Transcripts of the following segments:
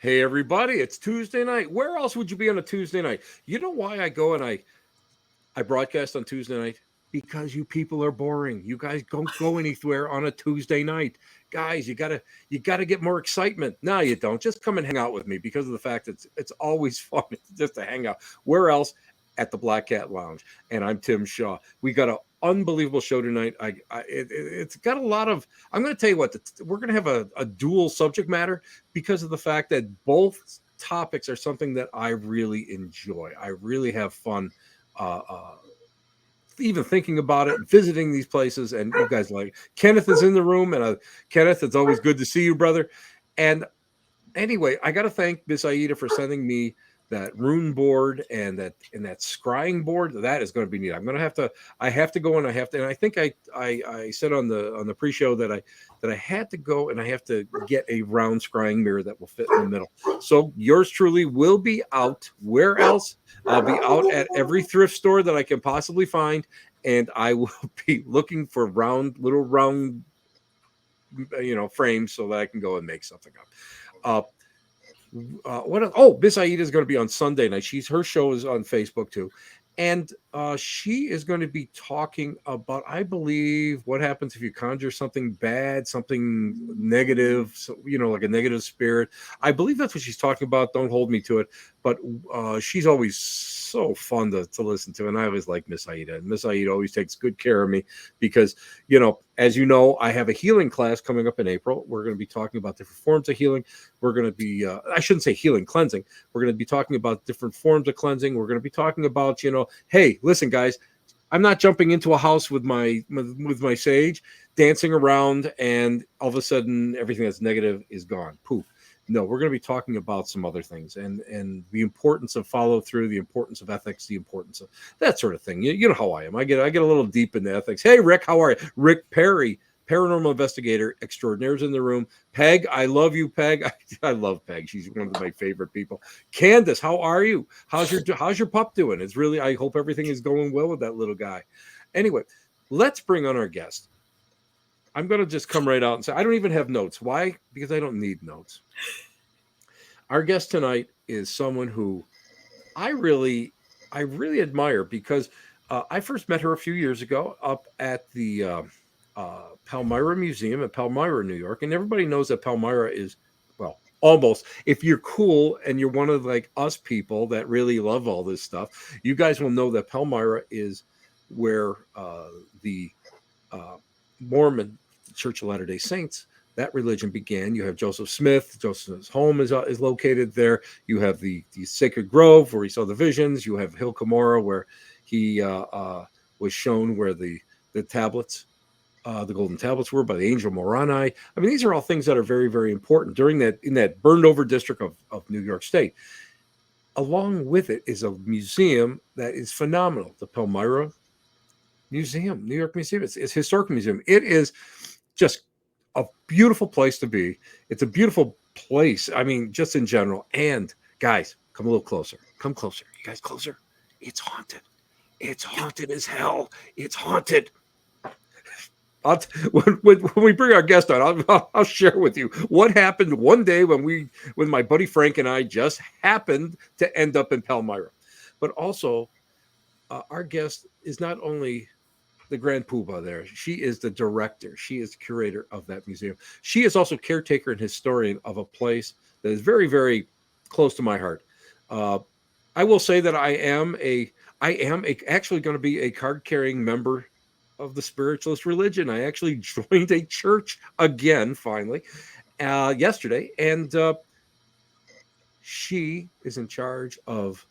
Hey, everybody, it's Tuesday night. Where else would you be on a Tuesday night? You know why I go and I broadcast on Tuesday night? Because you people are boring. You guys don't go anywhere on a Tuesday night. Guys, you gotta get more excitement. No, you don't. Just come and hang out with me because of the fact that it's always fun just to hang out. Where else? At the Black Cat Lounge. And I'm Tim Shaw. We got an unbelievable show tonight. It's got a lot of. I'm going to tell you what. We're going to have a dual subject matter because of the fact that both topics are something that I really enjoy. I really have fun. Uh, uh, Even thinking about it, visiting these places, and you guys like Kenneth is in the room, and Kenneth, it's always good to see you, brother. And anyway, I got to thank Miss Aida for sending me that rune board and that scrying board. That is going to be neat. I'm going to have to. I have to go and I have to. And I think I said on the pre-show that I had to go and I have to get a round scrying mirror that will fit in the middle. So yours truly will be out. Where else? I'll be out at every thrift store that I can possibly find, and I will be looking for little round frames so that I can go and make something up. What else? Oh, Miss Aida is going to be on Sunday night. Her show is on Facebook too, and she is going to be talking about, I believe, what happens if you conjure something bad, something negative, like a negative spirit. I believe that's what she's talking about. Don't hold me to it, but she's always so fun to listen to, and I always like Miss Aida. And Miss Aida always takes good care of me because, as you know, I have a healing class coming up in April. We're going to be talking about different forms of healing. We're going to be, I shouldn't say healing, cleansing. We're going to be talking about different forms of cleansing. We're going to be talking about, hey, listen, guys, I'm not jumping into a house with my sage, dancing around, and all of a sudden everything that's negative is gone. Poof. No, we're going to be talking about some other things and the importance of follow through, the importance of ethics, the importance of that sort of thing. You know how I am. I get a little deep into ethics. Hey, Rick, how are you? Rick Perry, paranormal investigator extraordinaire, is in the room. Peg, I love you, Peg. I love Peg. She's one of my favorite people. Candace, how are you? How's your pup doing? It's really, I hope everything is going well with that little guy. Anyway, let's bring on our guest. I'm going to just come right out and say I don't even have notes. Why? Because I don't need notes. Our guest tonight is someone who I really admire because I first met her a few years ago up at the Palmyra Museum in Palmyra, New York, and everybody knows that Palmyra is, well, almost. If you're cool and you're one of like us people that really love all this stuff, you guys will know that Palmyra is where the Mormon Church of Latter-day Saints, that religion began. You have Joseph Smith. Joseph's home is located there. You have the Sacred Grove where he saw the visions. You have Hill Cumorah where he was shown where the tablets, the golden tablets, were by the angel Moroni. I mean, these are all things that are very, very important in that burned over district of New York State. Along with it is a museum that is phenomenal, the Palmyra Museum, New York Museum. It's a historic museum. It is just a beautiful place to be. It's a beautiful place. I mean, just in general. And guys, come a little closer. Come closer. You guys closer. It's haunted. It's haunted as hell. It's haunted. When we bring our guest on, I'll share with you what happened one day when my buddy Frank and I just happened to end up in Palmyra. But also, our guest is not only the grand poobah there. She is the director. She is the curator of that museum. She is also caretaker and historian of a place that is very, very close to my heart. I will say that I am actually going to be a card-carrying member of the spiritualist religion. I actually joined a church again, finally, yesterday, and she is in charge of.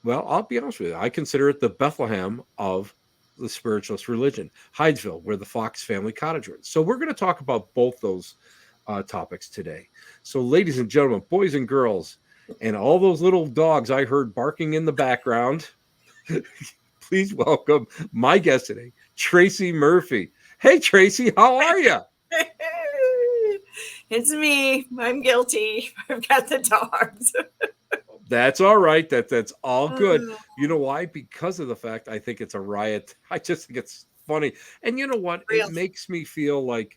Well, I'll be honest with you. I consider it the Bethlehem of the spiritualist religion, Hydesville, where the Fox family cottage was. So we're going to talk about both those topics today. So, ladies and gentlemen, boys and girls, and all those little dogs I heard barking in the background, please welcome my guest today, Tracy Murphy. Hey, Tracy, how are you? It's me. I'm guilty. I've got the dogs. That's all right. That's all good. You know why? Because of the fact I think it's a riot. I just think it's funny. And you know what? It makes me feel like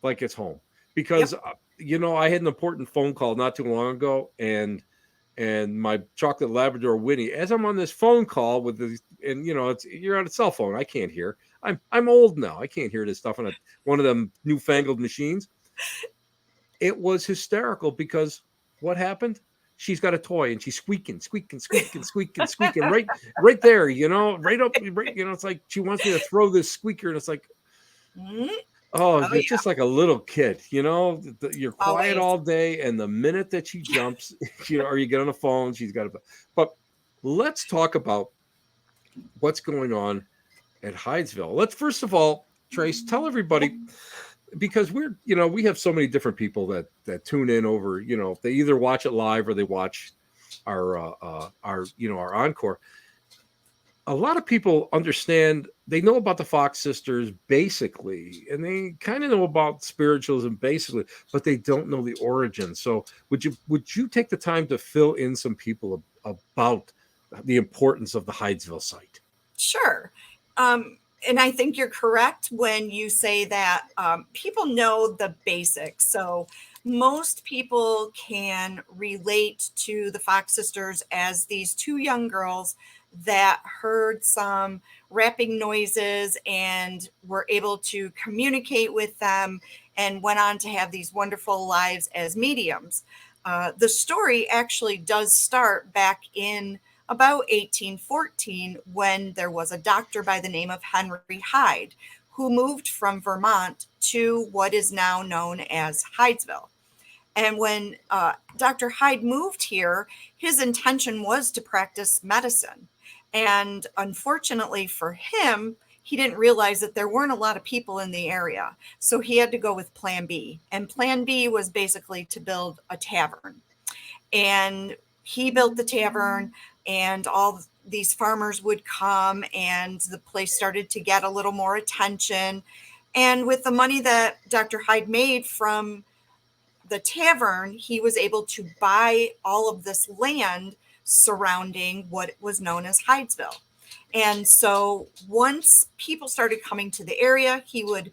it's home. because I had an important phone call not too long ago, and my chocolate Labrador Winnie, as I'm on this phone call with the, and you're on a cell phone, I can't hear. I'm old now. I can't hear this stuff on one of them newfangled machines. It was hysterical because what happened? She's got a toy and she's squeaking right there, right up, right. It's like she wants me to throw this squeaker, and it's like, Mhm. oh, Oh, it's yeah. just like a little kid, you're quiet Always. all day, and the minute that she jumps, or you get on the phone, she's got to. But let's talk about what's going on at Hydesville. Let's first of all, Trace, tell everybody, because we have so many different people that tune in over, they either watch it live or they watch our encore. A lot of people understand, they know about the Fox sisters basically, and they kind of know about spiritualism basically, but they don't know the origin. So would you take the time to fill in some people about the importance of the Hydesville site? Sure. And I think you're correct when you say that people know the basics. So most people can relate to the Fox sisters as these two young girls that heard some rapping noises and were able to communicate with them and went on to have these wonderful lives as mediums. The story actually does start back in about 1814, when there was a doctor by the name of Henry Hyde who moved from Vermont to what is now known as Hydesville. And when Dr. Hyde moved here, his intention was to practice medicine. And unfortunately for him, he didn't realize that there weren't a lot of people in the area. So he had to go with Plan B. And Plan B was basically to build a tavern. And he built the tavern, and all these farmers would come, and the place started to get a little more attention. And with the money that Dr. Hyde made from the tavern, he was able to buy all of this land surrounding what was known as Hydesville. And so once people started coming to the area, he would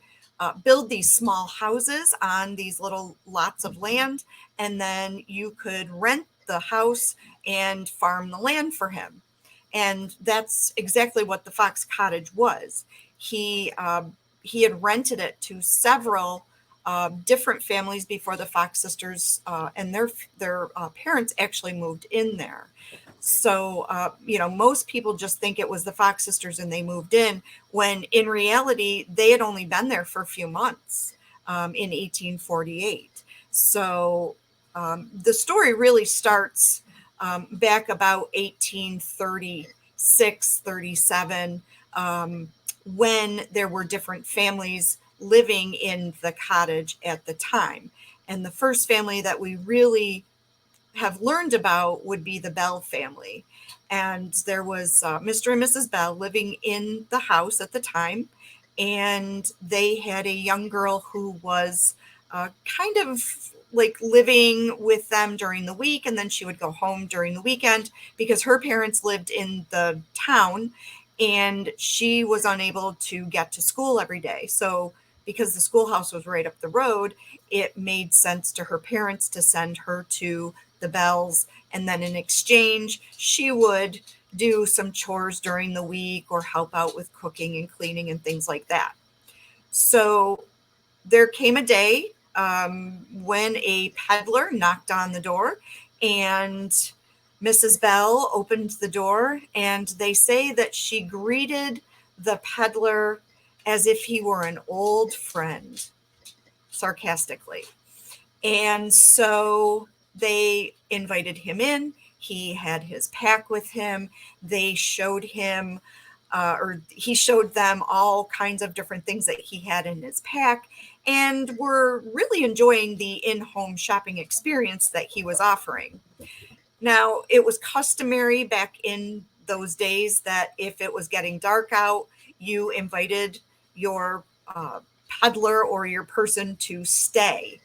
build these small houses on these little lots of land, and then you could rent the house and farm the land for him. And that's exactly what the Fox Cottage was. He had rented it to several different families before the Fox sisters and their parents actually moved in there. So, most people just think it was the Fox sisters and they moved in, when in reality, they had only been there for a few months in 1848. So the story really starts back about 1836, 37, when there were different families living in the cottage at the time. And the first family that we really have learned about would be the Bell family. And there was Mr. and Mrs. Bell living in the house at the time. And they had a young girl who was kind of like living with them during the week. And then she would go home during the weekend because her parents lived in the town and she was unable to get to school every day. So because the schoolhouse was right up the road, it made sense to her parents to send her to the Bells. And then in exchange, she would do some chores during the week or help out with cooking and cleaning and things like that. So there came a day when a peddler knocked on the door, and Mrs. Bell opened the door, and they say that she greeted the peddler as if he were an old friend, sarcastically. And so they invited him in. He had his pack with him. They showed him, or he showed them all kinds of different things that he had in his pack, and were really enjoying the in-home shopping experience that he was offering. Now, it was customary back in those days that if it was getting dark out, you invited your peddler or your person to stay.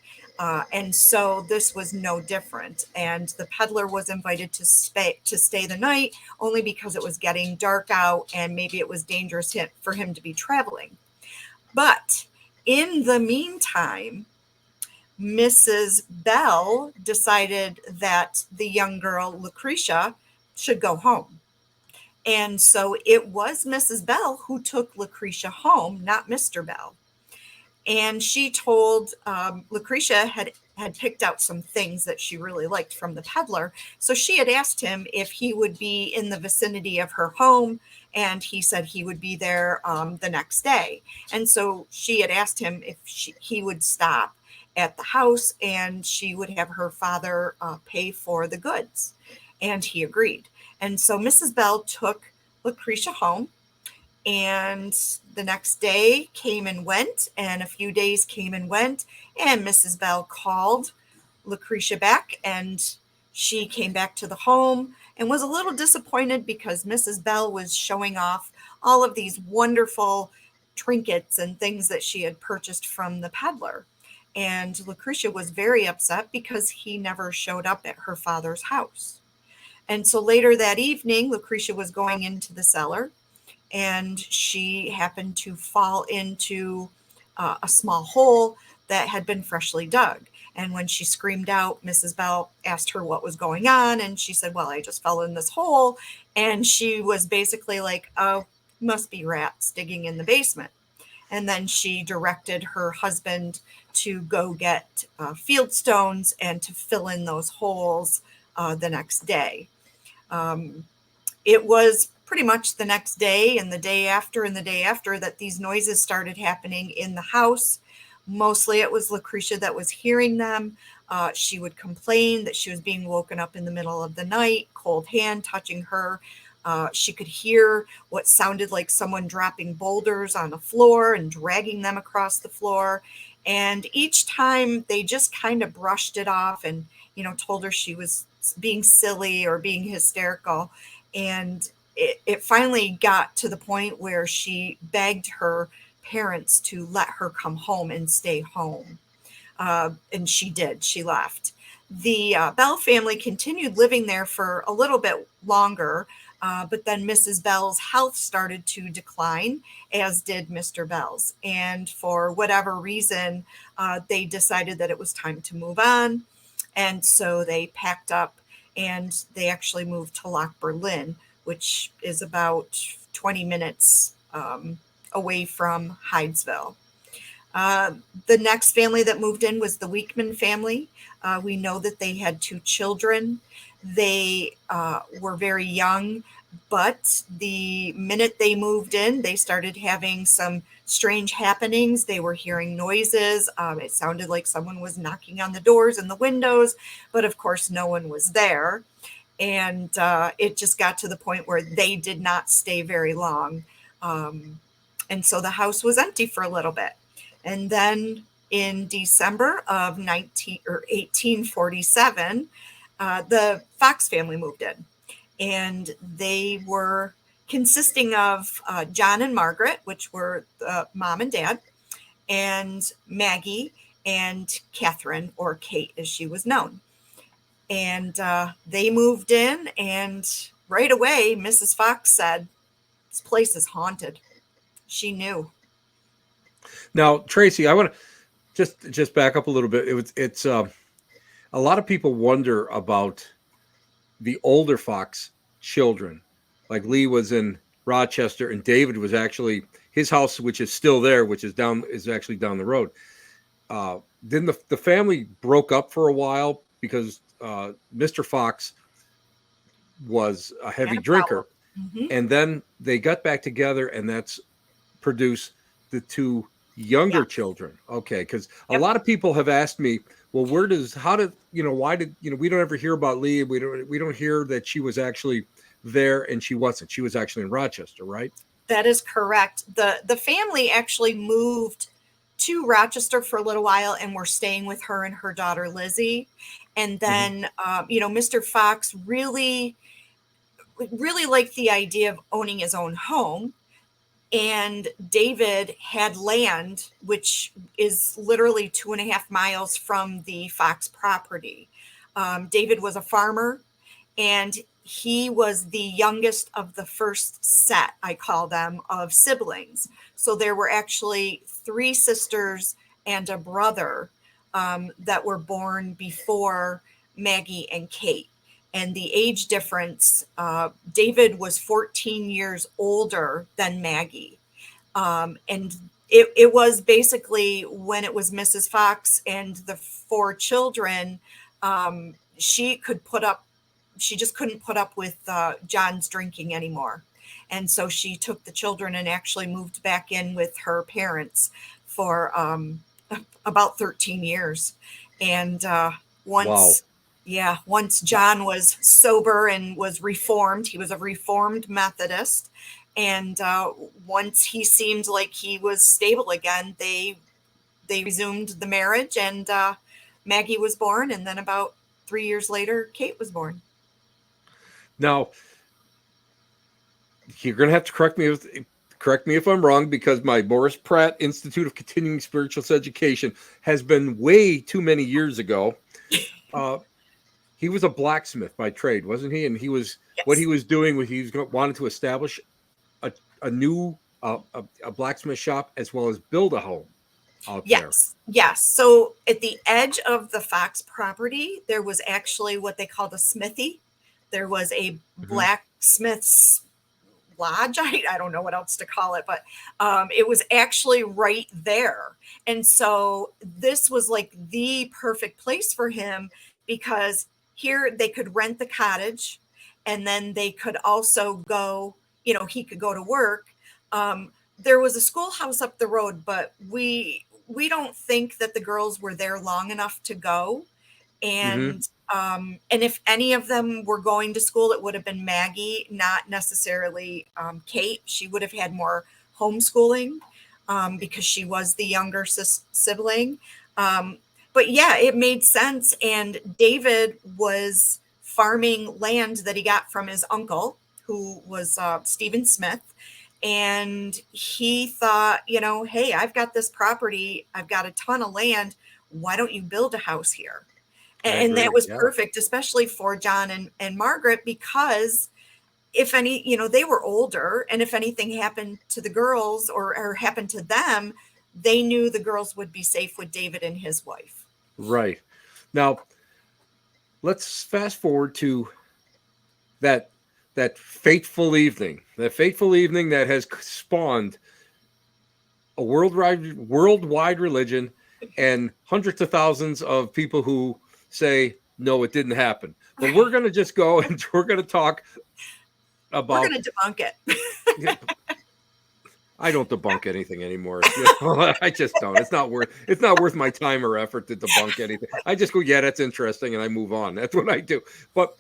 And so this was no different. And the peddler was invited to stay the night only because it was getting dark out and maybe it was dangerous for him to be traveling. But in the meantime, Mrs. Bell decided that the young girl, Lucretia, should go home. And so it was Mrs. Bell who took Lucretia home, not Mr. Bell. And she told Lucretia had picked out some things that she really liked from the peddler. So she had asked him if he would be in the vicinity of her home, and he said he would be there the next day. And so she had asked him if he would stop at the house, and she would have her father pay for the goods. And he agreed. And so Mrs. Bell took Lucretia home. And the next day came and went, and a few days came and went, and Mrs. Bell called Lucretia back, and she came back to the home and was a little disappointed because Mrs. Bell was showing off all of these wonderful trinkets and things that she had purchased from the peddler. And Lucretia was very upset because he never showed up at her father's house. And so later that evening, Lucretia was going into the cellar, and she happened to fall into a small hole that had been freshly dug. And when she screamed out, Mrs. Bell asked her what was going on, and she said, well, I just fell in this hole. And she was basically like, oh, must be rats digging in the basement. And then she directed her husband to go get field stones and to fill in those holes the next day. It was pretty much the next day and the day after and the day after that these noises started happening in the house. Mostly it was Lucretia that was hearing them. She would complain that she was being woken up in the middle of the night, cold hand touching her. She could hear what sounded like someone dropping boulders on the floor and dragging them across the floor. And each time they just kind of brushed it off and, told her she was being silly or being hysterical. And it finally got to the point where she begged her parents to let her come home and stay home. And she did. She left. The Bell family continued living there for a little bit longer, but then Mrs. Bell's health started to decline, as did Mr. Bell's. And for whatever reason, they decided that it was time to move on. And so they packed up and they actually moved to Loch Berlin, which is about 20 minutes away from Hydesville. The next family that moved in was the Weekman family. We know that they had 2 children. They were very young, but the minute they moved in, they started having some strange happenings. They were hearing noises. It sounded like someone was knocking on the doors and the windows, but of course no one was there. And it just got to the point where they did not stay very long. And so the house was empty for a little bit. And then in December of 1847, the Fox family moved in. And they were consisting of John and Margaret, which were mom and dad, and Maggie and Catherine, or Kate as she was known. And they moved in, and right away, Mrs. Fox said, this place is haunted. She knew. Now, Tracy, I want to just back up a little bit. It's a lot of people wonder about the older Fox children. Like Lee was in Rochester, and David was actually his house, which is still there, which is actually down the road. Then the family broke up for a while because Mr. Fox was a heavy drinker. Mm-hmm. And then they got back together, and that's produced the 2 younger children. Okay. Because a lot of people have asked me, well, why did, we don't ever hear about Lee. We don't hear that she was actually there, and she wasn't. She was actually in Rochester, right? That is correct. The family actually moved to Rochester for a little while and were staying with her and her daughter, Lizzie. And then, Mr. Fox really liked the idea of owning his own home. And David had land, which is literally 2.5 miles from the Fox property. David was a farmer, and he was the youngest of the first set, I call them, of siblings. So there were actually 3 sisters and a brother that were born before Maggie and Kate. And the age difference, David was 14 years older than Maggie. And it was basically when it was Mrs. Fox and the 4 children, she just couldn't put up with John's drinking anymore. And so she took the children and actually moved back in with her parents for about 13 years. And once John was sober and was reformed, he was a Reformed Methodist. And once he seemed like he was stable again, they resumed the marriage, and Maggie was born. And then about 3 years later, Kate was born. Now, you're going to have to correct me if I'm wrong, because my Morris Pratt Institute of Continuing Spiritualist Education has been way too many years ago. He was a blacksmith by trade, wasn't he? And he was what he was doing was wanted to establish a new a blacksmith shop as well as build a home out there. Yes. So at the edge of the Fox property, there was actually what they called a smithy. There was a blacksmith's lodge. I don't know what else to call it, but it was actually right there. And so this was like the perfect place for him, because here they could rent the cottage, and then they could also go, he could go to work. There was a schoolhouse up the road, but we don't think that the girls were there long enough to go. And and if any of them were going to school, it would have been Maggie, not necessarily Kate. She would have had more homeschooling because she was the younger sibling. But yeah, it made sense. And David was farming land that he got from his uncle, who was Stephen Smith. And he thought, hey, I've got this property. I've got a ton of land. Why don't you build a house here? And that was perfect, especially for John and Margaret, because if any, they were older, and if anything happened to the girls or happened to them, they knew the girls would be safe with David and his wife. Right. Now, let's fast forward to that fateful evening that has spawned a worldwide religion and hundreds of thousands of people who say, no, it didn't happen. But we're going to just go and we're going to talk about... We're going to debunk it. I don't debunk anything anymore. I just don't. It's not worth my time or effort to debunk anything. I just go, yeah, that's interesting, and I move on. That's what I do. But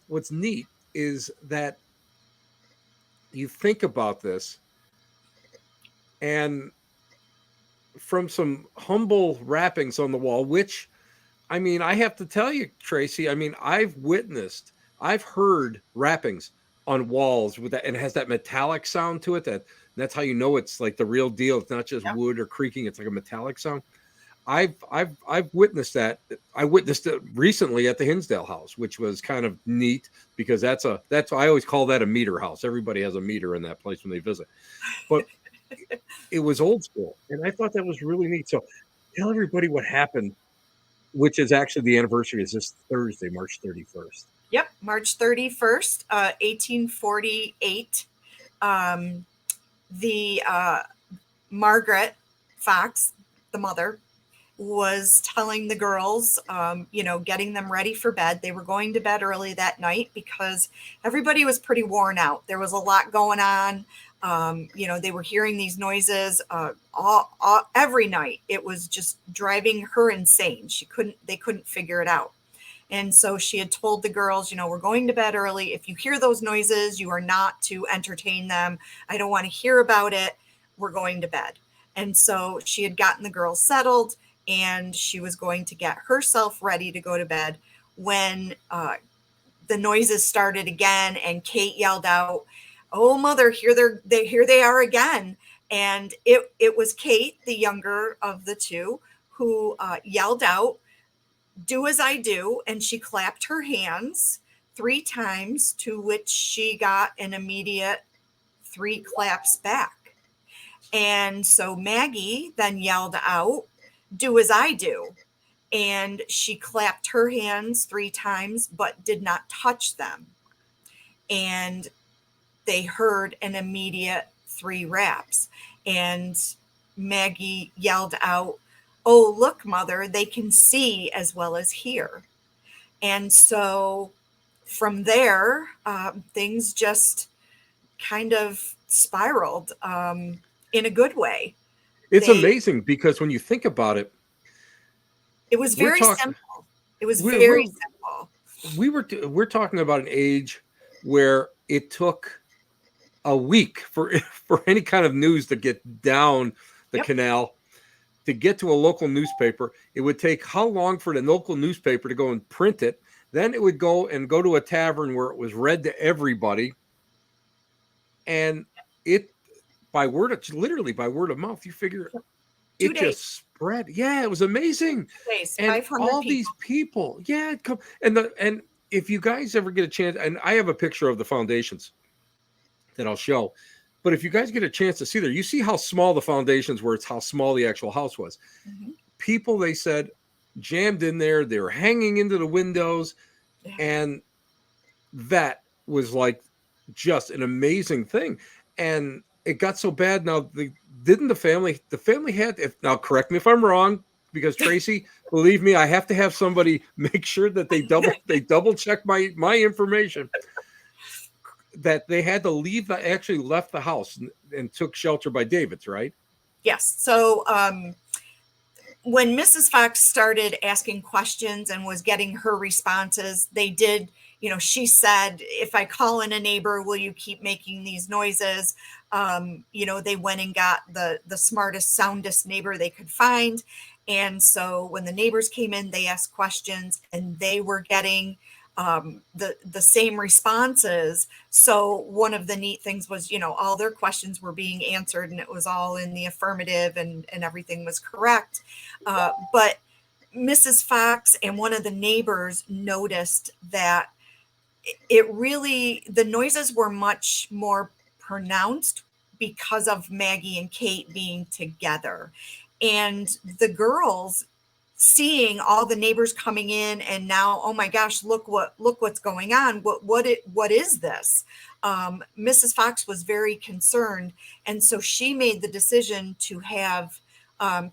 what's neat is that you think about this, and from some humble wrappings on the wall, which, I mean, I have to tell you, Tracy, I mean, I've heard wrappings on walls with that, and it has that metallic sound to it. That's how you know it's like the real deal. It's not just wood or creaking. It's like a metallic sound. I've witnessed that. I witnessed it recently at the Hinsdale house, which was kind of neat, because that's I always call that a meter house. Everybody has a meter in that place when they visit, but it was old school, and I thought that was really neat. So tell everybody what happened, which is actually the anniversary is this Thursday, March 31st. Yep, March 31st, 1848. The Margaret Fox, the mother, was telling the girls, getting them ready for bed. They were going to bed early that night because everybody was pretty worn out. There was a lot going on. They were hearing these noises every night. It was just driving her insane. They couldn't figure it out. And so she had told the girls, we're going to bed early. If you hear those noises, you are not to entertain them. I don't want to hear about it. We're going to bed. And so she had gotten the girls settled, and she was going to get herself ready to go to bed when the noises started again, and Kate yelled out, "Oh, mother, here they are again." And it was Kate, the younger of the two, who yelled out, "Do as I do." And she clapped her hands 3 times, to which she got an immediate 3 claps back. And so Maggie then yelled out, do as I do. And she clapped her hands 3 times, but did not touch them. And they heard an immediate 3 raps. And Maggie yelled out, "Oh, look, Mother, they can see as well as hear." And so from there, things just kind of spiraled in a good way. It's They, amazing because when you think about it, it was we're very talking simple. It was we're, very we're simple. we're talking about an age where it took a week for for any kind of news to get down the Yep. canal to get to a local newspaper. It would take how long for the local newspaper to go and print it? Then it would go to a tavern where it was read to everybody, and it literally by word of mouth. You figure 2 it days, just spread. Yeah, it was amazing, 2 days, and 500 all these people. people. Yeah, come and if you guys ever get a chance, and I have a picture of the foundations that I'll show. But if you guys get a chance to see there, you see how small the foundations were. It's how small the actual house was. Mhm. People, they said, jammed in there. They were hanging into the windows. Yeah. And that was like just an amazing thing. And it got so bad. Now, the family had, now correct me if I'm wrong, because Tracy, believe me, I have to have somebody make sure that they double check my information, that they had to leave, actually left the house and took shelter by David's, right? Yes. So when Mrs. Fox started asking questions and was getting her responses, they did, she said, "If I call in a neighbor, will you keep making these noises?" They went and got the smartest, soundest neighbor they could find. And so when the neighbors came in, they asked questions and they were getting the same responses. So one of the neat things was, all their questions were being answered and it was all in the affirmative and everything was correct. But Mrs. Fox and one of the neighbors noticed that the noises were much more pronounced because of Maggie and Kate being together. And the girls seeing all the neighbors coming in and now, oh my gosh, look what's going on. What is this? Mrs. Fox was very concerned. And so she made the decision to have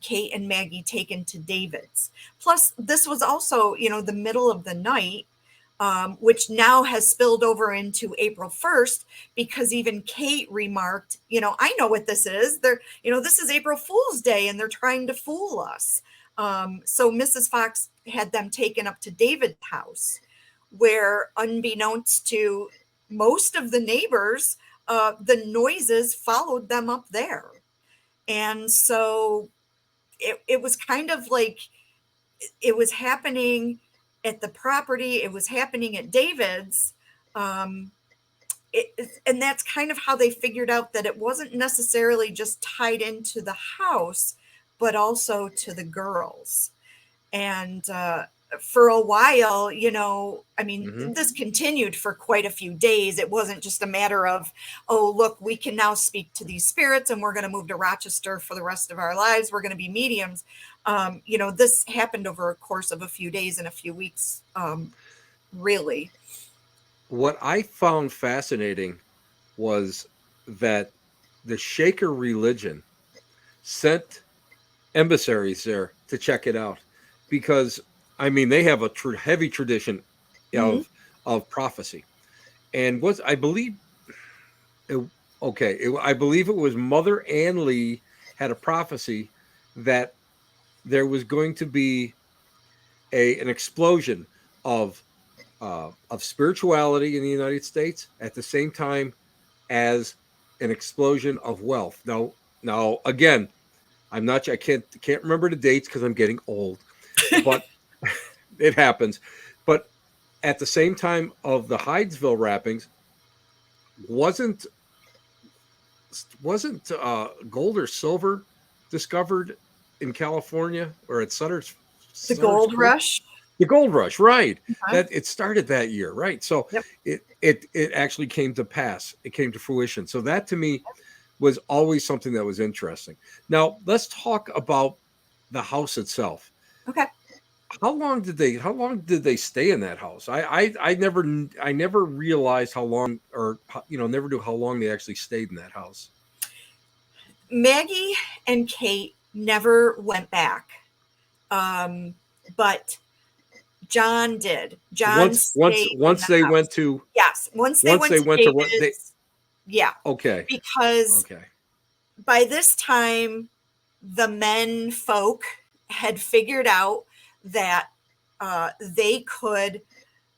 Kate and Maggie taken to David's. Plus, this was also, the middle of the night, which now has spilled over into April 1st, because even Kate remarked, "I know what this is. This is April Fool's Day and they're trying to fool us." So Mrs. Fox had them taken up to David's house, where unbeknownst to most of the neighbors, the noises followed them up there. And so it was kind of like it was happening at the property. It was happening at David's. And that's kind of how they figured out that it wasn't necessarily just tied into the house, but also to the girls. And for a while, this continued for quite a few days. It wasn't just a matter of, oh, look, we can now speak to these spirits and we're going to move to Rochester for the rest of our lives. We're going to be mediums. This happened over a course of a few days and a few weeks, really. What I found fascinating was that the Shaker religion sent emissaries there to check it out, because they have a heavy tradition of prophecy, and I believe it was Mother Ann Lee had a prophecy that there was going to be an explosion of spirituality in the United States at the same time as an explosion of wealth. Now again, I can't remember the dates because I'm getting old, but it happens. But at the same time of the Hydesville wrappings, wasn't gold or silver discovered in California or at The gold rush? The gold rush, right? Uh-huh. That it started that year, right? So Yep. it actually came to pass. It came to fruition. So that to me was always something that was interesting. Now let's talk about the house itself. Okay. How long did they stay in that house? I never realized how long, or never knew how long they actually stayed in that house. Maggie and Kate never went back. But John did. John stayed in Once the they house. went to Yes. Once they went to what they David's. Yeah. okay. Because Okay. by this time, the men folk had figured out that they could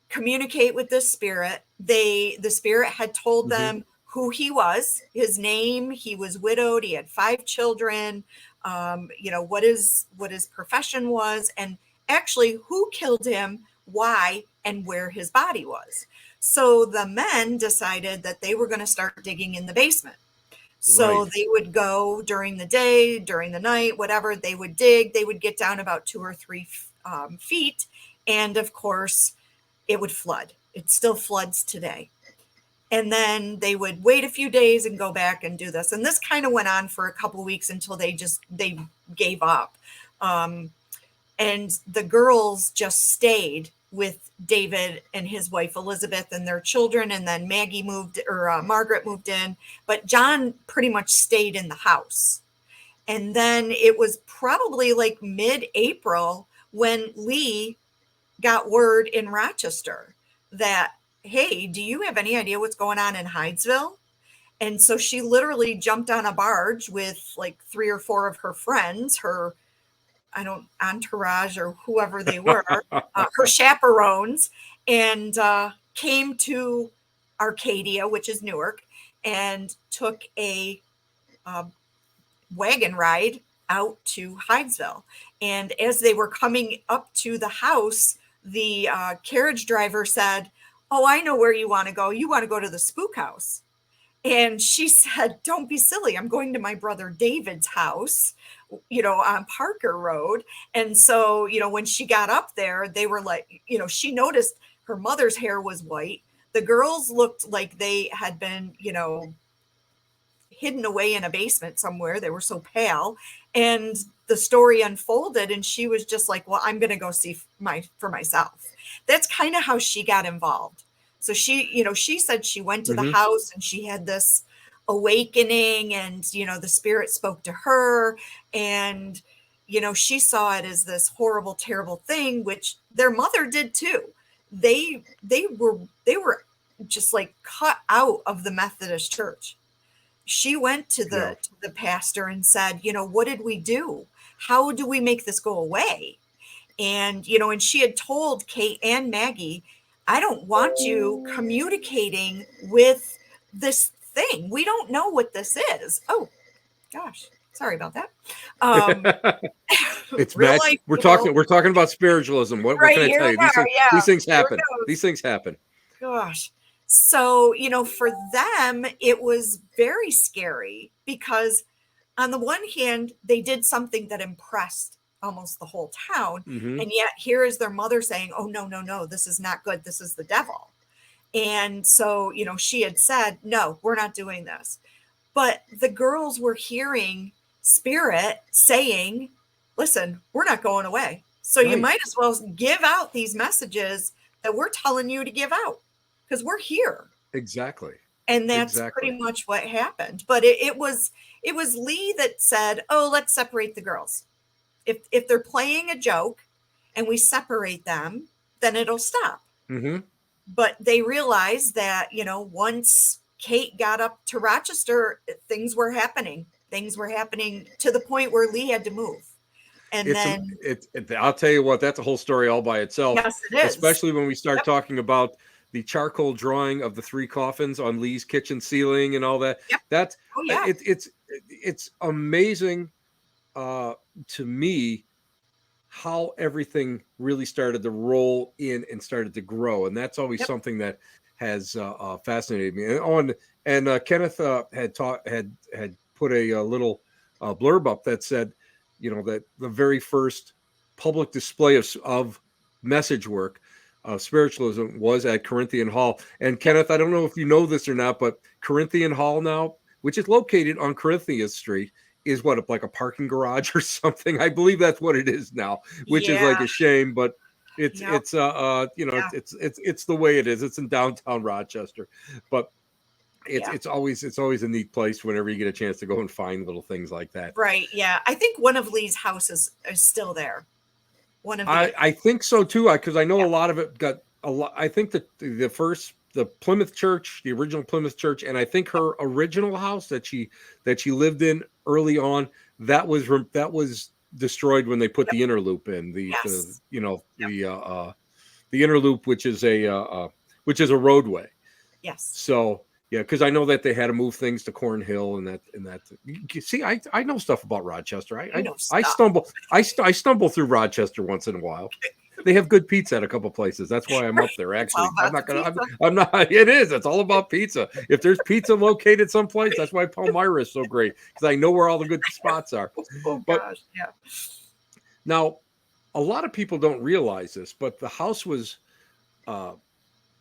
communicate with the spirit. The spirit had told them who he was, his name. He was widowed. He had 5 children. What his profession was, and actually who killed him, why, and where his body was. So the men decided that they were going to start digging in the basement. So they would go during the day, during the night, whatever, they would dig. They would get down about 2 or 3 feet. And of course, it would flood. It still floods today. And then they would wait a few days and go back and do this. And this kind of went on for a couple of weeks until they gave up. And the girls just stayed with David and his wife Elizabeth and their children, and then Margaret moved in, but John pretty much stayed in the house. And then it was probably like mid-April when Lee got word in Rochester that, hey, do you have any idea what's going on in Hydesville? And so she literally jumped on a barge with like 3 or 4 of her friends, her entourage or whoever they were, her chaperones, and came to Arcadia, which is Newark, and took a wagon ride out to Hydesville. And as they were coming up to the house, the carriage driver said, "Oh, I know where you want to go. You want to go to the spook house." And she said, "Don't be silly. I'm going to my brother David's house, on Parker Road." And so, when she got up there, they were like, she noticed her mother's hair was white. The girls looked like they had been, hidden away in a basement somewhere. They were so pale. And the story unfolded, and she was just like, well, I'm going to go see for myself. That's kind of how she got involved. So she said she went to the house and she had this awakening, and, the spirit spoke to her, and, she saw it as this horrible, terrible thing, which their mother did too. They were just like cut out of the Methodist church. She went to the pastor and said, what did we do? How do we make this go away? And, and she had told Kate and Maggie, I don't want you communicating with this thing. We don't know what this is. Oh, gosh. Sorry about that. It's magic. We're talking about spiritualism. What can I tell you? These things happen. These things happen. Gosh. So, for them, it was very scary because on the one hand, they did something that impressed almost the whole town. And yet here is their mother saying, oh, no, this is not good. This is the devil. And so, she had said, no, we're not doing this. But the girls were hearing spirit saying, listen, we're not going away. So you might as well give out these messages that we're telling you to give out, because we're here. Exactly. And that's pretty much what happened. But it was Lee that said, oh, let's separate the girls. If they're playing a joke and we separate them, then it'll stop. But they realized that, once Kate got up to Rochester, things were happening. Things were happening to the point where Lee had to move. And I'll tell you what, that's a whole story all by itself. Yes, it is. Especially when we start talking about the charcoal drawing of the 3 coffins on Lee's kitchen ceiling and all that. That's it's amazing to me how everything really started to roll in and started to grow, and that's always something that has fascinated me. And Kenneth had put a little blurb up that said, that the very first public display of message work of spiritualism was at Corinthian Hall. And Kenneth, I don't know if you know this or not, but Corinthian Hall now, which is located on Corinthian Street is what, like a parking garage or something. I believe that's what it is now, which is like Yeah. a shame, but it's Yep. it's you know, Yeah. it's the way it is. It's in downtown Rochester, but Yeah. it's always a neat place whenever you get a chance to go and find little things like that. Right. Yeah. I think one of Lee's houses is still there. One of the I think so too, because I know Yeah. a lot of it got a lot. I think that the Plymouth Church, the original Plymouth Church, and I think her original house that she lived in early on, that was destroyed when they put Yep. the inner loop in Yes. Yep. the inner loop, which is a roadway. Yes. So yeah, because I know that they had to move things to Cornhill and that. You see, I know stuff about Rochester. You know I stuff. stumble through Rochester once in a while. They have good pizza at a couple places. That's why I'm up there. It's all Actually, about the pizza. I'm not. It is. It's all about pizza. If there's pizza located someplace, that's why Palmyra is so great, because I know where all the good spots are. Oh But gosh. Yeah. now, a lot of people don't realize this, but the house was.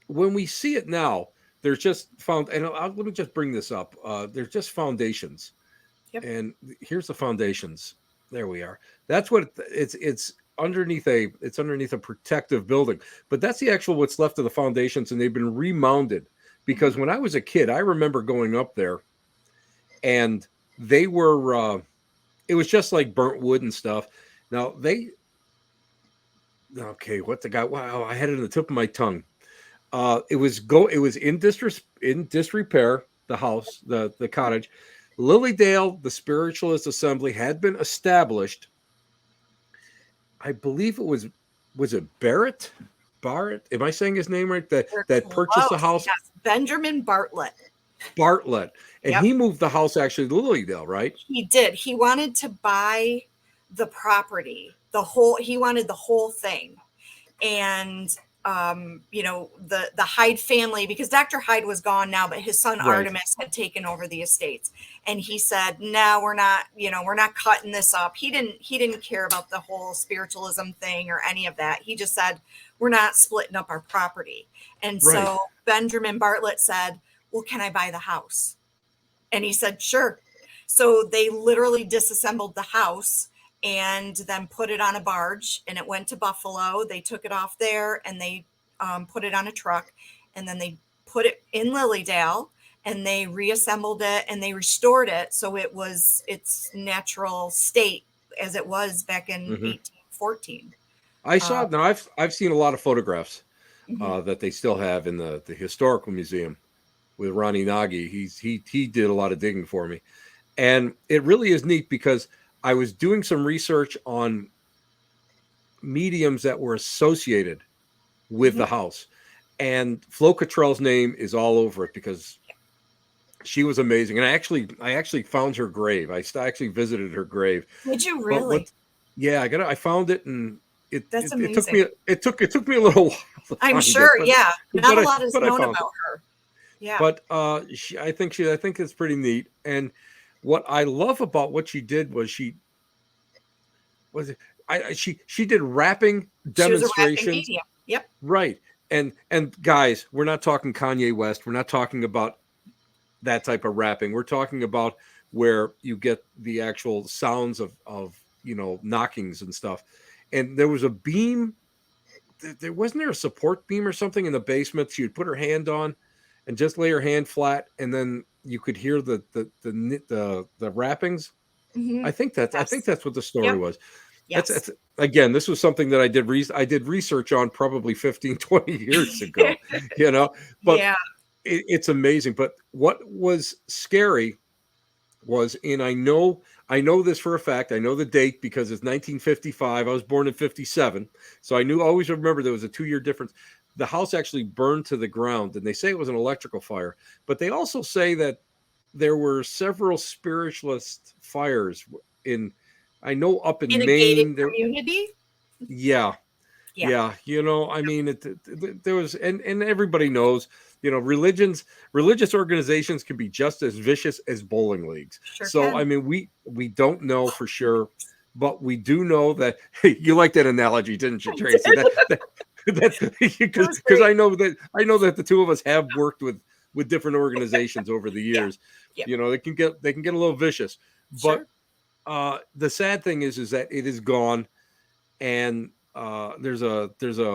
When we see it now, there's just found, and let me just bring this up. There's just foundations, Yep. and here's the foundations. There we are. That's what it's underneath a protective building, but that's the actual what's left of the foundations, and they've been remounted. Because when I was a kid, I remember going up there, and they were. It was just like burnt wood and stuff. Now okay, what the guy? Wow, I had it on the tip of my tongue. It was in disrepair. The house, the cottage, Lilydale, the Spiritualist Assembly had been established. I believe it was it Barrett? Am I saying his name right? That purchased the house. Yes. Benjamin Bartlett. Bartlett, and Yep. he moved the house actually to Lilydale, right? He did. He wanted to buy the property, he wanted the whole thing. And the Hyde family, because Dr. Hyde was gone now, but his son Right. Artemis had taken over the estates. And he said, no, we're not cutting this up. He didn't care about the whole spiritualism thing or any of that. He just said, we're not splitting up our property. And Right. so Benjamin Bartlett said, well, can I buy the house? And he said, sure. So they literally disassembled the house and then put it on a barge, and it went to Buffalo. They took it off there, and they put it on a truck, and then they put it in Lilydale, and they reassembled it, and they restored it so it was its natural state as it was back in 1814. I saw it. Now I've seen a lot of photographs Mhm. that they still have in the historical museum with Ronnie Nagy. He did a lot of digging for me, and it really is neat because I was doing some research on mediums that were associated with the house, and Flo Cottrell's name is all over it because she was amazing. And I actually found her grave. I actually visited her grave. Did you really? Yeah, I found it, and That's it took me amazing. it took me a little while to I'm find sure. it, but, Yeah. Not a lot is but I known found about it. her. Yeah. But I think it's pretty neat. And what I love about what she did was she did rapping She was a rapping demonstrations. medium. Yep. Right. And guys, we're not talking Kanye West. We're not talking about that type of rapping. We're talking about where you get the actual sounds of knockings and stuff. And there was a beam. Wasn't there a support beam or something in the basement she would put her hand on and just lay her hand flat, and then you could hear the rappings. Mhm. I think that's what the story Yep. was. Yes. That's again, this was something that I did research on probably 15, 20 years ago, but Yeah. it's amazing. But what was scary was, and I know this for a fact, I know the date because it's 1955. I was born in 57. So I always remember there was a 2-year difference. The house actually burned to the ground, and they say it was an electrical fire, but they also say that there were several spiritualist fires I know up in In a gated Maine. community. Yeah. I mean, there was, and everybody knows, religious organizations can be just as vicious as bowling leagues. Sure So, can. I mean, we don't know for sure, but we do know that you like that analogy, didn't you, Tracy? Because I know that the two of us have worked with different organizations over the years. Yep. They can get a little vicious, but Sure. The sad thing is that it is gone, and there's a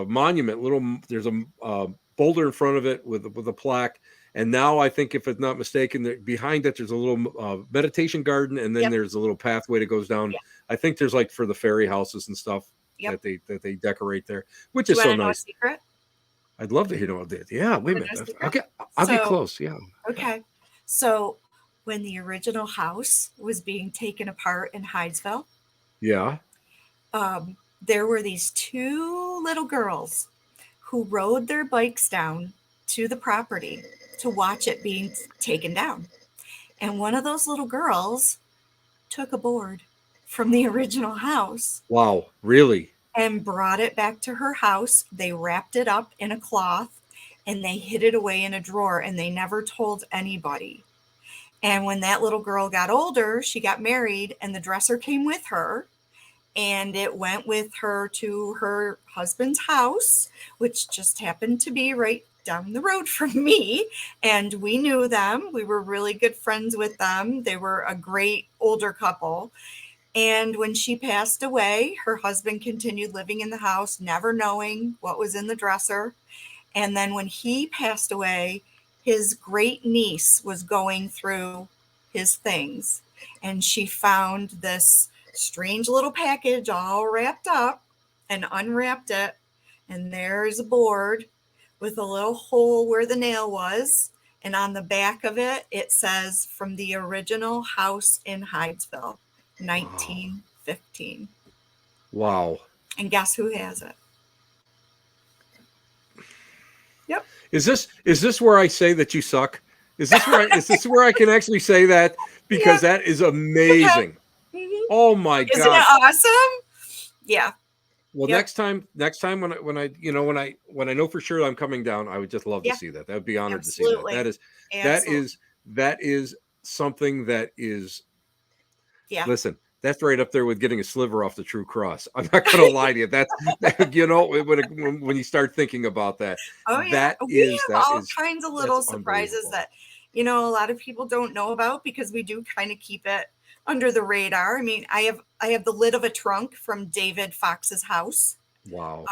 monument, there's a boulder in front of it with a plaque. And now I think, if it's not mistaken, that behind it there's a little meditation garden, and then Yep. there's a little pathway that goes down. Yeah. I think there's like for the fairy houses and stuff Yep. that they decorate there, which Do is you so want to know a nice. secret? I'd love to hear about that. Yeah, wait a Want to know a minute. secret? I'll get So, close. Yeah. okay. So when the original house was being taken apart in Hydesville, Yeah. there were these two little girls who rode their bikes down to the property to watch it being taken down. And one of those little girls took a board from the original house Wow. Really? and brought it back to her house. They wrapped it up in a cloth and they hid it away in a drawer, and they never told anybody. And when that little girl got older, she got married, and the dresser came with her, and it went with her to her husband's house, which just happened to be right down the road from me. And we knew them. We were really good friends with them. They were a great older couple. And when she passed away, her husband continued living in the house, never knowing what was in the dresser. And then when he passed away, his great niece was going through his things, and she found this strange little package all wrapped up, and unwrapped it. And there's a board with a little hole where the nail was. And on the back of it, it says, "From the original house in Hydesville, 1915. Wow. And guess who has it? Yep. Is this where I say that you suck? Is this where I can actually say that? Because Yeah. that is amazing. Okay. Mhm. Oh my Isn't gosh. it awesome? Yeah. Well, Yep. next time when I know for sure I'm coming down, I would just love to Yeah. see that. I'd be honored to see Absolutely. that. Absolutely. That is something that is, Yeah. listen, that's right up there with getting a sliver off the true cross. I'm not going to lie to you. That's when you start thinking about that, Oh yeah. We have all kinds of little that's surprises unbelievable. that, a lot of people don't know about, because we do kind of keep it under the radar. I mean, I have the lid of a trunk from David Fox's house, Wow.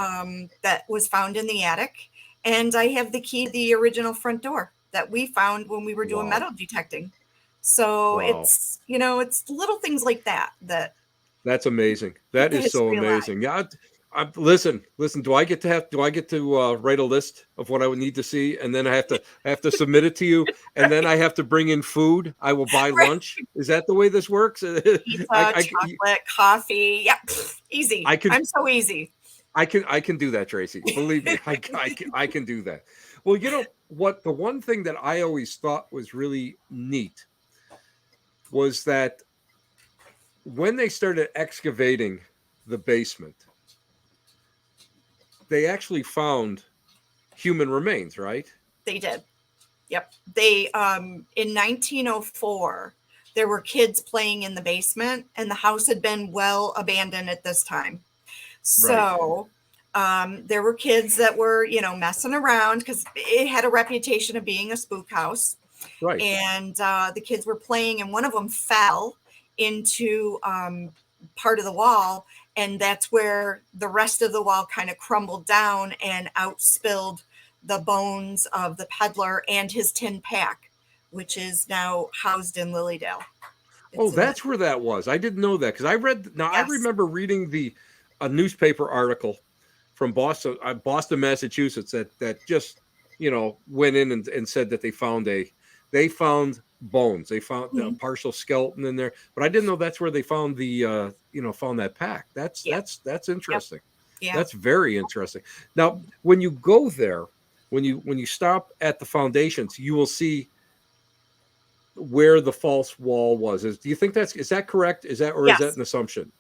that was found in the attic. And I have the key to the original front door that we found when we were doing Wow. metal detecting. So Wow. it's little things like that That's amazing. keep That the is so history alive. amazing. Yeah. Listen. Do I get to write a list of what I would need to see, and then I have to submit it to you, and then I have to bring in food? I will buy Right. lunch. Is that the way this works? Pizza, chocolate, coffee. Yeah, easy. I'm so easy. I can do that, Tracy. Believe me, I can do that. Well, you know what? The one thing that I always thought was really neat was that when they started excavating the basement, they actually found human remains, right? They did. Yep. They in 1904, there were kids playing in the basement, and the house had been well abandoned at this time. So there were kids that were, messing around, because it had a reputation of being a spook house. Right. And the kids were playing, and one of them fell into part of the wall, and that's where the rest of the wall kind of crumbled down and outspilled the bones of the peddler and his tin pack, which is now housed in Lilydale. That's where that was. I didn't know that, because I Yes. remember reading a newspaper article from Boston, Massachusetts, that just went in and said that they found bones. They found a partial skeleton in there, but I didn't know that's where they found found that pack. That's interesting. Yep. Yeah. That's very interesting. Now, when you go there, when you stop at the foundations, you will see where the false wall was. Do you think is that correct? Is that an assumption?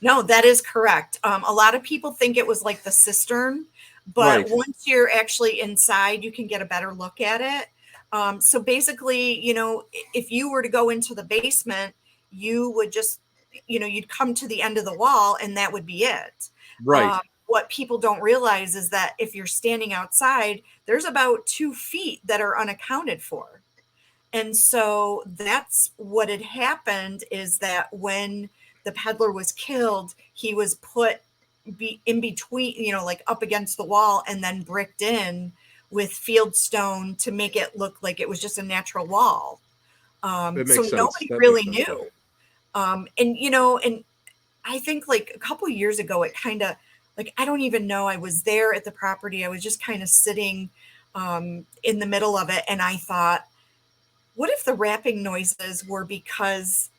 No, that is correct. A lot of people think it was like the cistern, but once you're actually inside, you can get a better look at it. So basically, if you were to go into the basement, you would just, you'd come to the end of the wall, and that would be it. Right. What people don't realize is that if you're standing outside, there's about 2 feet that are unaccounted for. And so that's what had happened, is that when the peddler was killed, he was put in between, like up against the wall, and then bricked in with field stone to make it look like it was just a natural wall. That So makes sense. nobody That really makes sense. Yeah. knew. And I think like a couple years ago, it kind of, like, I don't even know, I was there at the property. I was just kind of sitting in the middle of it. And I thought, what if the rapping noises were because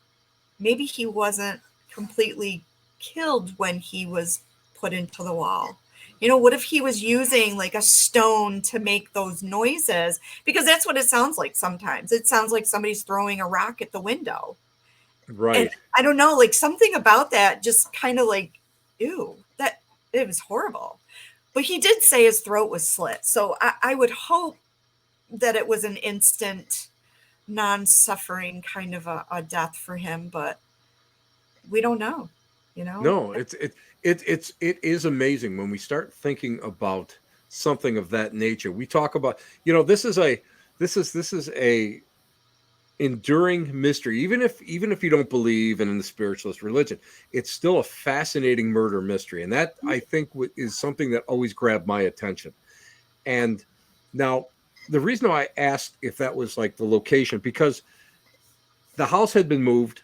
maybe he wasn't completely killed when he was put into the wall? What if he was using like a stone to make those noises? Because that's what it sounds like sometimes. It sounds like somebody's throwing a rock at the window. And Right. I don't know, like something about that just kind of like, ew, that it was horrible. But he did say his throat was slit. So I would hope that it was an instant, non-suffering kind of a death for him, but we don't know, you know? No, it is amazing when we start thinking about something of that nature. We talk about, this is a enduring mystery. Even if you don't believe in the spiritualist religion, it's still a fascinating murder mystery, and that I think is something that always grabbed my attention. And now, the reason why I asked if that was like the location, because the house had been moved,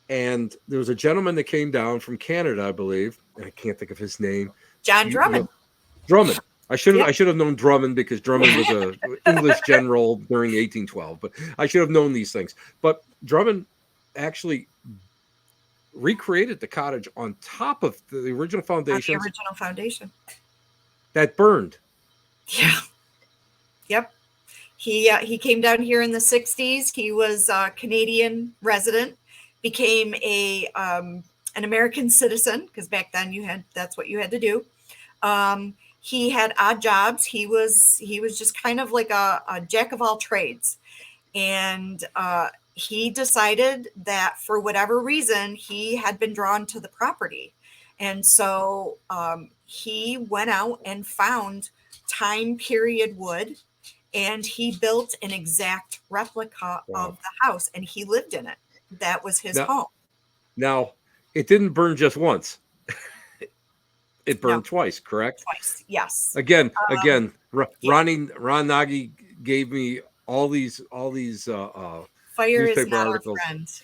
and there was a gentleman that came down from Canada, I believe, and I can't think of his name. John You Drummond. Drummond. I should have Yep. I should have known Drummond, because Drummond was a English general during 1812. But I should have known these things. But Drummond actually recreated the cottage on top of the original On the foundations original foundation. that burned. Yeah. Yep. He came down here in the 60s. He was a Canadian resident, became an American citizen, because back then that's what you had to do. He had odd jobs. He was just kind of like a jack of all trades. And he decided that for whatever reason, he had been drawn to the property. And so he went out and found time period wood, and he built an exact replica Wow. of the house, and he lived in it. That was his Now, home. now it didn't burn just once. It No, burned twice, correct? twice. Yes. Again, Yeah. Ron Nagy gave me all these Fire is newspaper not our articles. friend.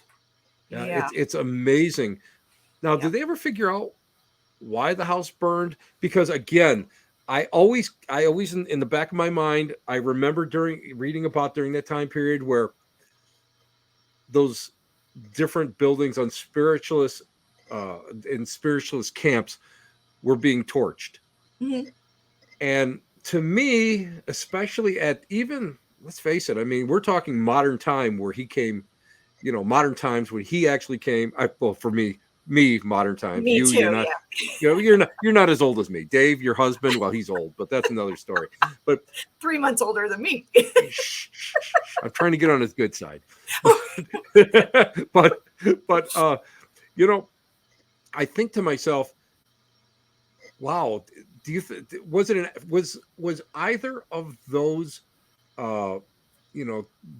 Yeah, Yeah. it's amazing. Now, Yeah. did they ever figure out why the house burned? Because again, I always in the back of my mind, I remember during that time period where those different buildings on spiritualist in spiritualist camps were being torched. Mhm. And to me, especially at even, let's face it, I mean, we're talking modern time where he came, modern times when he actually came. Well, for me, modern times. Me too. You're not, Yeah. you're not as old as me. Dave, your husband, well, he's old, but that's another story. But 3 months older than me. shh, shh, shh, shh, I'm trying to get on his good side. But, but you know, I think to myself, wow, do you was it was either of those uh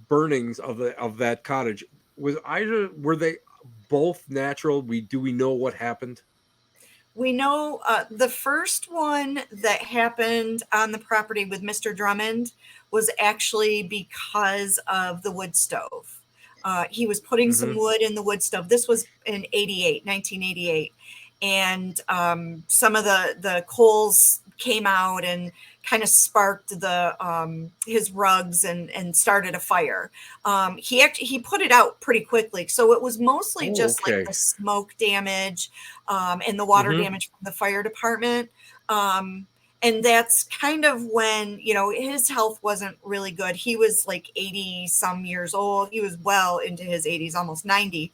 burnings of that cottage, were they both natural? Do we know what happened? We know the first one that happened on the property with Mr. Drummond was actually because of the wood stove. He was putting some Hmm. wood in the wood stove. This was in 1988. And some of the coals came out and kind of sparked his rugs and started a fire. He put it out pretty quickly, so it was mostly Oh, just like okay. the smoke damage and the water Hmm. damage from the fire department. And that's kind of when, his health wasn't really good. He was like 80 some years old. He was well into his 80s, almost 90.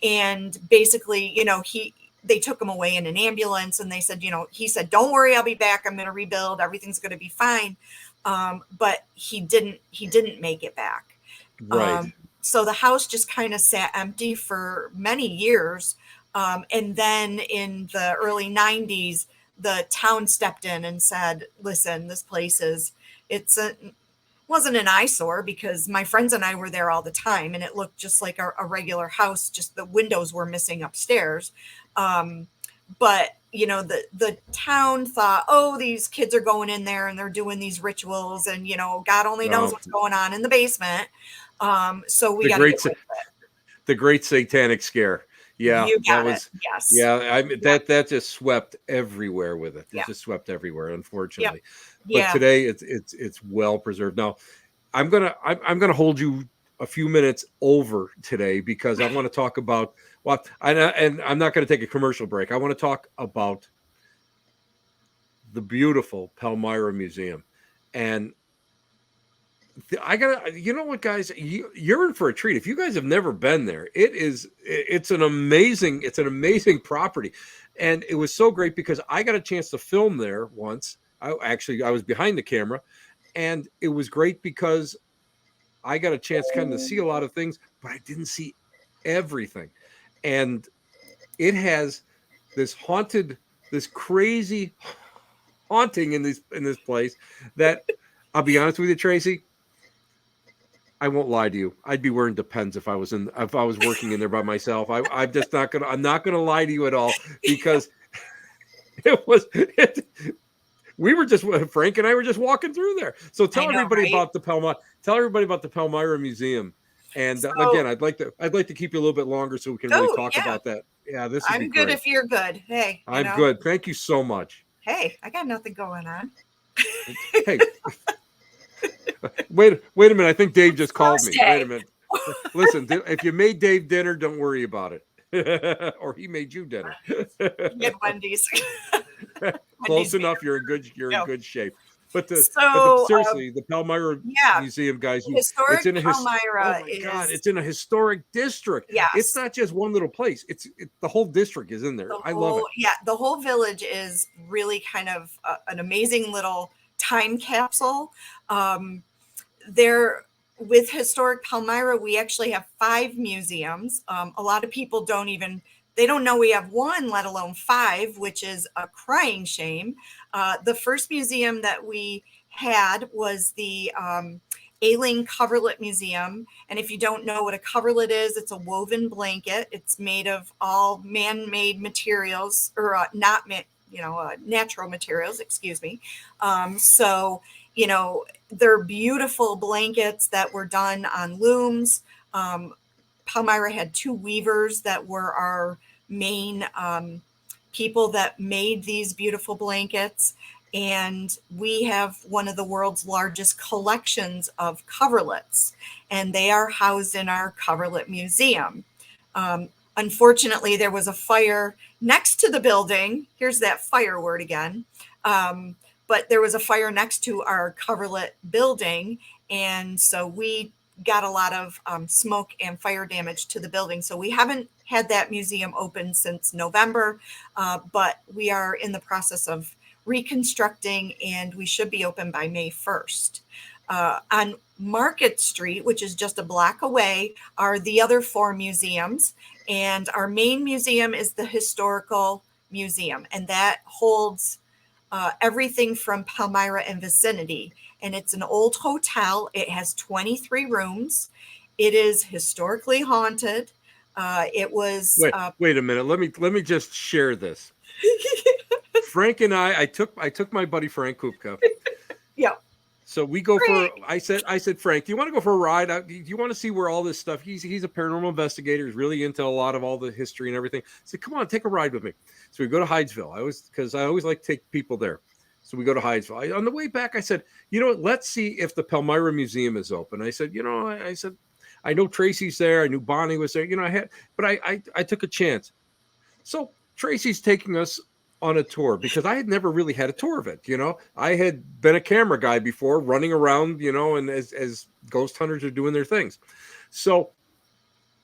And basically, they took him away in an ambulance, and they said, he said, "Don't worry, I'll be back. I'm going to rebuild. Everything's going to be fine." But he didn't make it back. Right. So the house just kind of sat empty for many years. And then in the early 90s, the town stepped in and said, "Listen, this place it's wasn't an eyesore because my friends and I were there all the time, and it looked just like a regular house. Just the windows were missing upstairs. But the town thought, oh, these kids are going in there and they're doing these rituals, and God only knows what's going on in the basement. So we got to get rid of it. The great satanic scare. Yeah, You got it. Yes. Yeah, that just swept everywhere with it. It just swept everywhere, unfortunately. But today it's well preserved. Now, I'm gonna hold you a few minutes over today because I want to talk about and I'm not going to take a commercial break. I want to talk about the beautiful Palmyra Museum, and you know what, guys, you're in for a treat. If you guys have never been there, it's an amazing property. And it was so great because I got a chance to film there once. I was behind the camera, and it was great because I got a chance kind of to see a lot of things, but I didn't see everything. And it has this crazy haunting in this place that, I'll be honest with you, Tracy, I won't lie to you. I'd be wearing Depends if I was working in there by myself. I'm not gonna lie to you at all, because Frank and I were just walking through there. So tell everybody about the Palmyra Museum. And again, I'd like to keep you a little bit longer so we can really talk about that. Yeah, I'm good if you're good. Hey, I'm good. Thank you so much. Hey, I got nothing going on. Hey. Wait a minute. I think Dave just called me. Wait a minute. Listen, if you made Dave dinner, don't worry about it. Or he made you dinner. Get Wendy's. Close enough. You're in good shape. But seriously, the Palmyra Museum, guys, historic Palmyra. It's in a historic district. Yes. It's not just one little place. The whole district is in there. I love it. Yeah, the whole village is really kind of an amazing little time capsule. There, with historic Palmyra, we actually have 5 museums. A lot of people they don't know we have 1, let alone 5, which is a crying shame. The first museum that we had was the Ailing Coverlet Museum. And if you don't know what a coverlet is, it's a woven blanket. It's made of all man-made materials, or natural materials, excuse me. So, they're beautiful blankets that were done on looms. Palmyra had 2 weavers that were our main people that made these beautiful blankets. And we have one of the world's largest collections of coverlets, and they are housed in our Coverlet Museum. Unfortunately, there was a fire next to the building. Here's that fire word again. But there was a fire next to our coverlet building. And so we got a lot of smoke and fire damage to the building. So we haven't had that museum open since November, but we are in the process of reconstructing, and we should be open by May 1st. On Market Street, which is just a block away, are the other 4 museums. And our main museum is the Historical Museum, and that holds everything from Palmyra and vicinity. And it's an old hotel. It has 23 rooms. It is historically haunted. It was. Wait a minute. Let me just share this. Frank and I took my buddy Frank Kupka. Yeah. So we go I said, Frank, do you want to go for a ride? Do you want to see where all this stuff? He's a paranormal investigator. He's really into a lot of all the history and everything. I said, come on, take a ride with me. So we go to Hydesville. I always like to take people there. So we go to Hydesville. On the way back, I said, let's see if the Palmyra Museum is open. I said, I know Tracy's there. I knew Bonnie was there. But I took a chance. So Tracy's taking us on a tour because I had never really had a tour of it. I had been a camera guy before, running around, and as ghost hunters are doing their things. So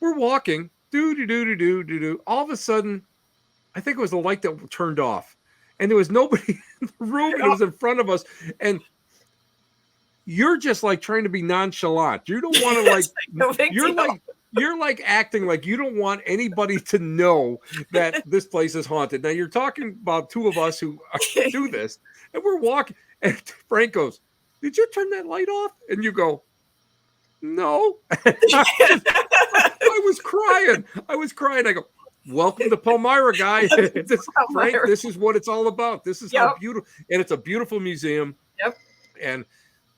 we're walking, all of a sudden, I think it was the light that turned off, and there was nobody in the room, and it was in front of us. And you're just like trying to be nonchalant. You don't want to you're like acting like you don't want anybody to know that this place is haunted. Now you're talking about 2 of us who do this, and we're walking, and Frank goes, did you turn that light off? And you go, no. I was crying. I go, welcome to Palmyra, guy. Frank, this is what it's all about. This is how beautiful, and it's a beautiful museum. Yep. And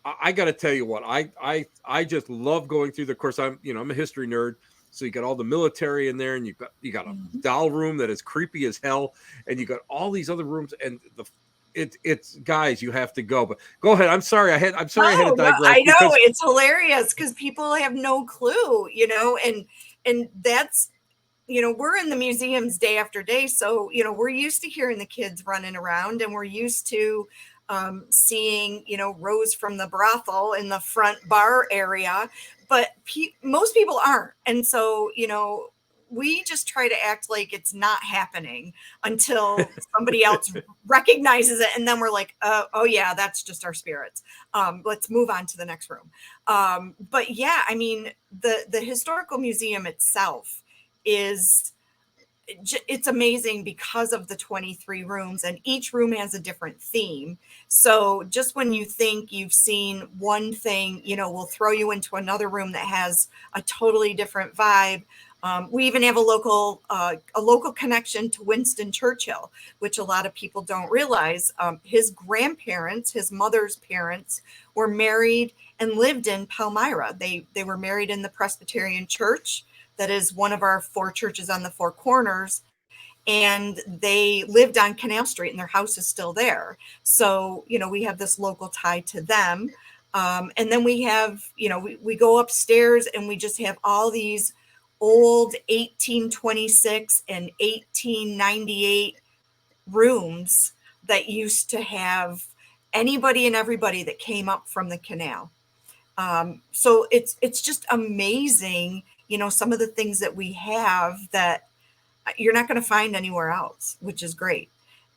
I got to tell you what, I just love going through the course. I'm a history nerd. So you got all the military in there, and you got a doll room that is creepy as hell, and you got all these other rooms, and it's guys, you have to go. But go ahead. I'm sorry I had to digress. I know it's hilarious because people have no clue, and that's, we're in the museums day after day, so we're used to hearing the kids running around, and we're used to seeing Rose from the brothel in the front bar area, but most people aren't, and so we just try to act like it's not happening until somebody else recognizes it, and then we're like, oh yeah, that's just our spirits. Let's move on to the next room. But yeah, I mean, the historical museum itself is, it's amazing because of the 23 rooms, and each room has a different theme. So just when you think you've seen one thing, we'll throw you into another room that has a totally different vibe. We even have a local connection to Winston Churchill, which a lot of people don't realize. His grandparents, his mother's parents, were married and lived in Palmyra. They were married in the Presbyterian Church. That is one of our 4 churches on the 4 corners. And they lived on Canal Street, and their house is still there. So, we have this local tie to them. And then we have, we go upstairs, and we just have all these old 1826 and 1898 rooms that used to have anybody and everybody that came up from the canal. So it's just amazing, some of the things that we have that you're not going to find anywhere else, which is great.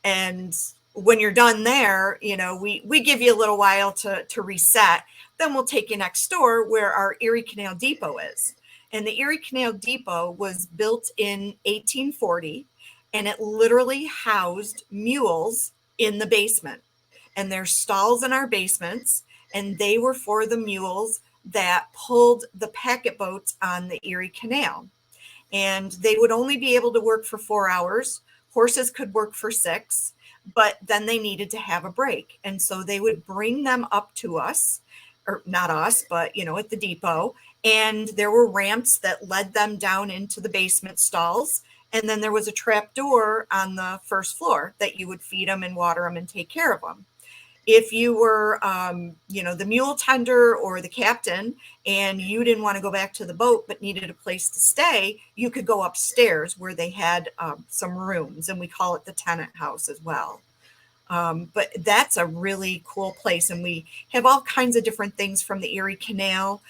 And when you're done there, we give you a little while to reset. Then we'll take you next door where our Erie Canal Depot is. And the Erie Canal Depot was built in 1840, and it literally housed mules in the basement. And there's stalls in our basements, and they were for the mules that pulled the packet boats on the Erie Canal. And they would only be able to work for 4 hours. Horses could work for 6, but then they needed to have a break. And so they would bring them up to us, or not us, but, at the depot. And there were ramps that led them down into the basement stalls. And then there was a trap door on the first floor that you would feed them and water them and take care of them. If you were, the mule tender or the captain, and you didn't want to go back to the boat but needed a place to stay, you could go upstairs where they had some rooms, and we call it the tenant house as well. But that's a really cool place, and we have all kinds of different things from the Erie Canal.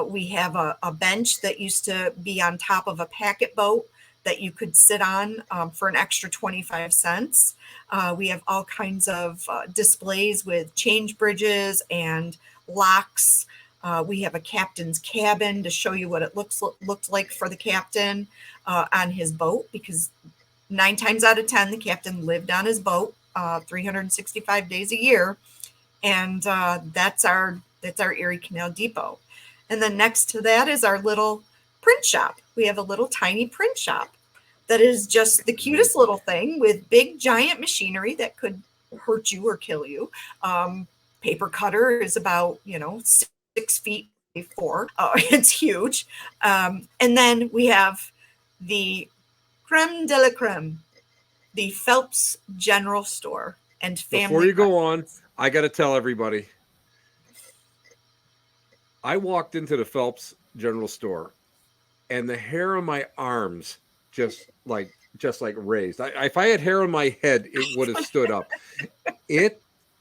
We have a bench that used to be on top of a packet boat that you could sit on for an extra 25 cents. We have all kinds of displays with change bridges and locks. We have a captain's cabin to show you what it looked like for the captain on his boat, because 9 times out of 10, the captain lived on his boat 365 days a year. And that's our Erie Canal Depot. And then next to that is our little print shop. We have a little tiny print shop that is just the cutest little thing with big giant machinery that could hurt you or kill you. Paper cutter is about 6 feet by 4. It's huge. And then we have the creme de la creme, the Phelps General Store and family. Before you go on, I got to tell everybody, I walked into the Phelps General Store, and the hair on my arms just like raised. If I had hair on my head, it would have stood up. It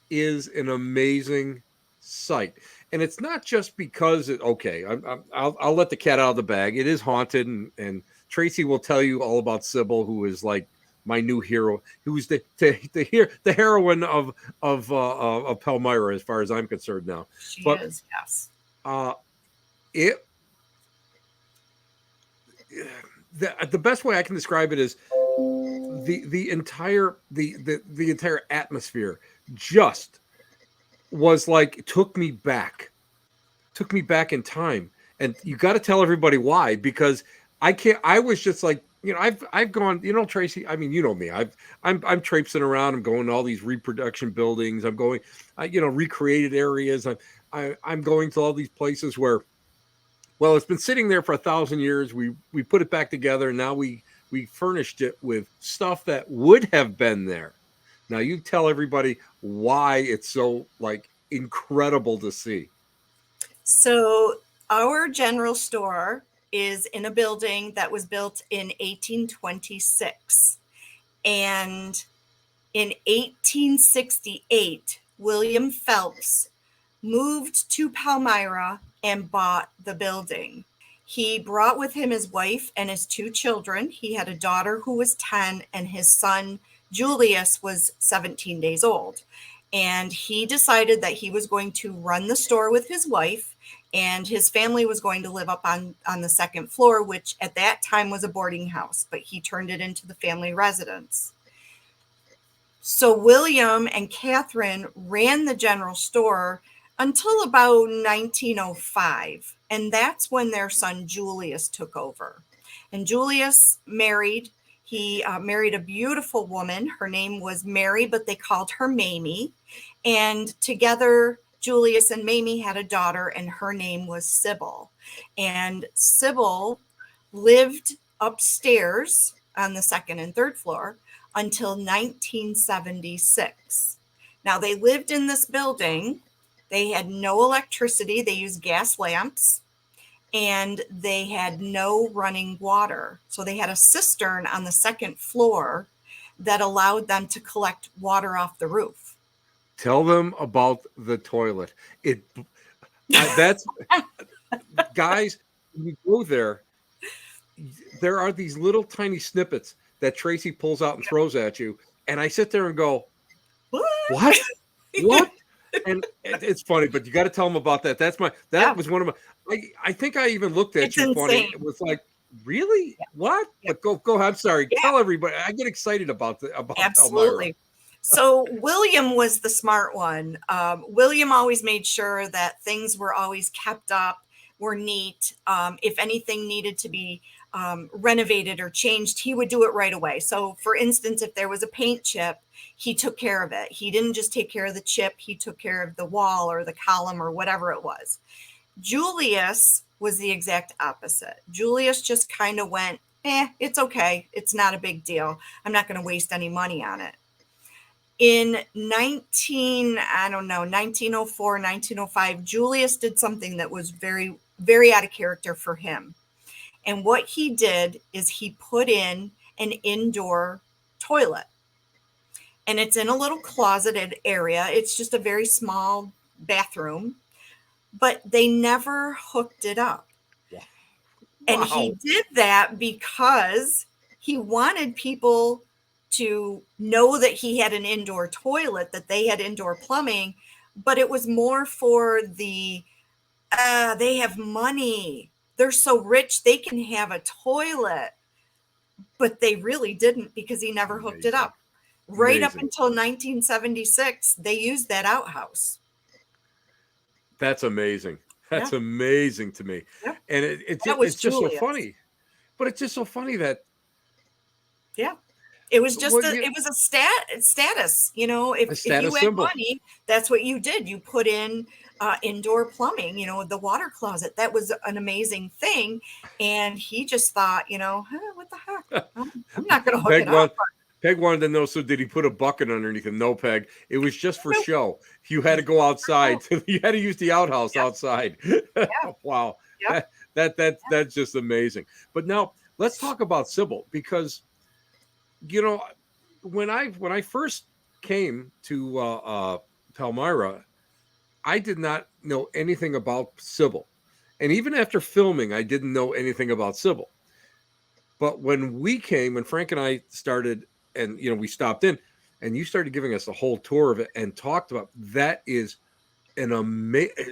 is an amazing sight, and it's not just because I'll let the cat out of the bag. It is haunted, and Tracy will tell you all about Sybil, who is like my new hero, who's the heroine of Palmyra, as far as I'm concerned now. She is, yes. The best way I can describe it is the entire atmosphere just was like, took me back in time. And you got to tell everybody why, because I was just like, I've gone, Tracy, I mean, you know me, I'm traipsing around. I'm going to all these reproduction buildings. I'm going, recreated areas. I'm going to all these places where, well, it's been sitting there for 1,000 years. We put it back together, and now we furnished it with stuff that would have been there. Now you tell everybody why it's so like incredible to see. So our general store is in a building that was built in 1826. And in 1868, William Phelps moved to Palmyra and bought the building. He brought with him his wife and his 2 children. He had a daughter who was 10, and his son, Julius, was 17 days old. And he decided that he was going to run the store with his wife, and his family was going to live up on the 2nd floor, which at that time was a boarding house, but he turned it into the family residence. So William and Catherine ran the general store until about 1905. And that's when their son Julius took over. And Julius married. He married a beautiful woman. Her name was Mary, but they called her Mamie. And together, Julius and Mamie had a daughter, and her name was Sybil. And Sybil lived upstairs on the 2nd and 3rd floor until 1976. Now, they lived in this building. They had no electricity. They used gas lamps, and they had no running water. So they had a cistern on the 2nd floor that allowed them to collect water off the roof. Tell them about the toilet. That's guys, when you go there are these little tiny snippets that Tracy pulls out and throws at you. And I sit there and go, what? And it's funny, but you got to tell them about that. That was one of my, I think I even looked at you funny. It was like, really? Yeah. What? Yeah. But go ahead. I'm sorry. Yeah. Tell everybody. I get excited about Absolutely. Palmyra. So William was the smart one. William always made sure that things were always kept up, were neat. If anything needed to be renovated or changed, he would do it right away. So for instance, if there was a paint chip, he took care of it. He didn't just take care of the chip. He took care of the wall or the column or whatever it was. Julius was the exact opposite. Julius just kind of went, it's okay. It's not a big deal. I'm not going to waste any money on it. In 1904, 1905, Julius did something that was very, very out of character for him. And what he did is he put in an indoor toilet. And it's in a little closeted area. It's just a very small bathroom, but they never hooked it up. Yeah. Wow. And he did that because he wanted people to know that he had an indoor toilet, that they had indoor plumbing, but it was more for they have money. They're so rich, they can have a toilet, but they really didn't, because he never hooked it up. Right up until 1976, they used that outhouse. That's amazing. That's amazing to me. Yeah. And it's just so funny. But it's just so funny that. Yeah. It was just it was a status, if you had symbol. Money, that's what you did. You put in indoor plumbing, the water closet. That was an amazing thing. And he just thought, what the heck? I'm not going to hook it up. Peg wanted to know, so did he put a bucket underneath him? No, Peg. It was just for show. You had to go outside. You had to use the outhouse outside. Yeah. Wow. Yep. That's just amazing. But now let's talk about Sybil, because when I first came to Palmyra, I did not know anything about Sybil. And even after filming, I didn't know anything about Sybil. But when Frank and I started, and we stopped in, and you started giving us a whole tour of it and talked about, that is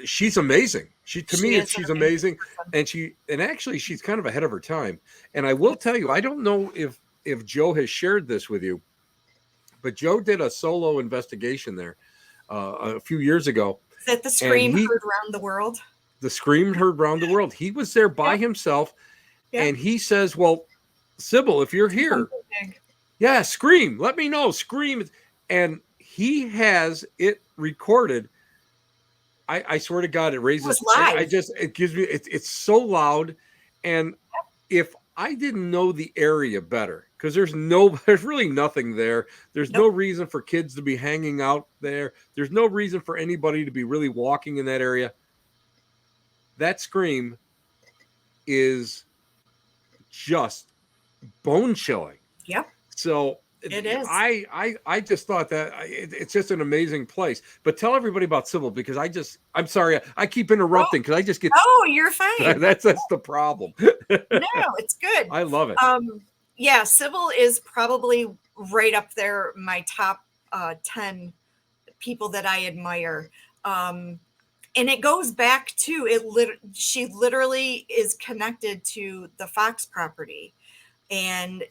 she's amazing. She's amazing. And actually she's kind of ahead of her time. And I will tell you, I don't know if Joe has shared this with you, but Joe did a solo investigation there a few years ago, Is that the and scream heard around the world? the scream heard around the world. He was there by Yep. himself, Yep. and he says, "Well, Sybil, if you're here, yeah, scream. Let me know. Scream." And he has it recorded. I swear to God, it raises. It was live. It gives me. It's so loud, and if I didn't know the area better, because there's really nothing there. There's no reason for kids to be hanging out there. There's no reason for anybody to be really walking in that area. That scream is just bone chilling. Yep. So it is. I just thought that it's just an amazing place. But tell everybody about Sybil, because I'm sorry, I keep interrupting because I just get. Oh, you're fine. That's the problem. No, it's good. I love it. Yeah, Sybil is probably right up there, my top 10 people that I admire. And it goes back to she literally is connected to the Fox property. And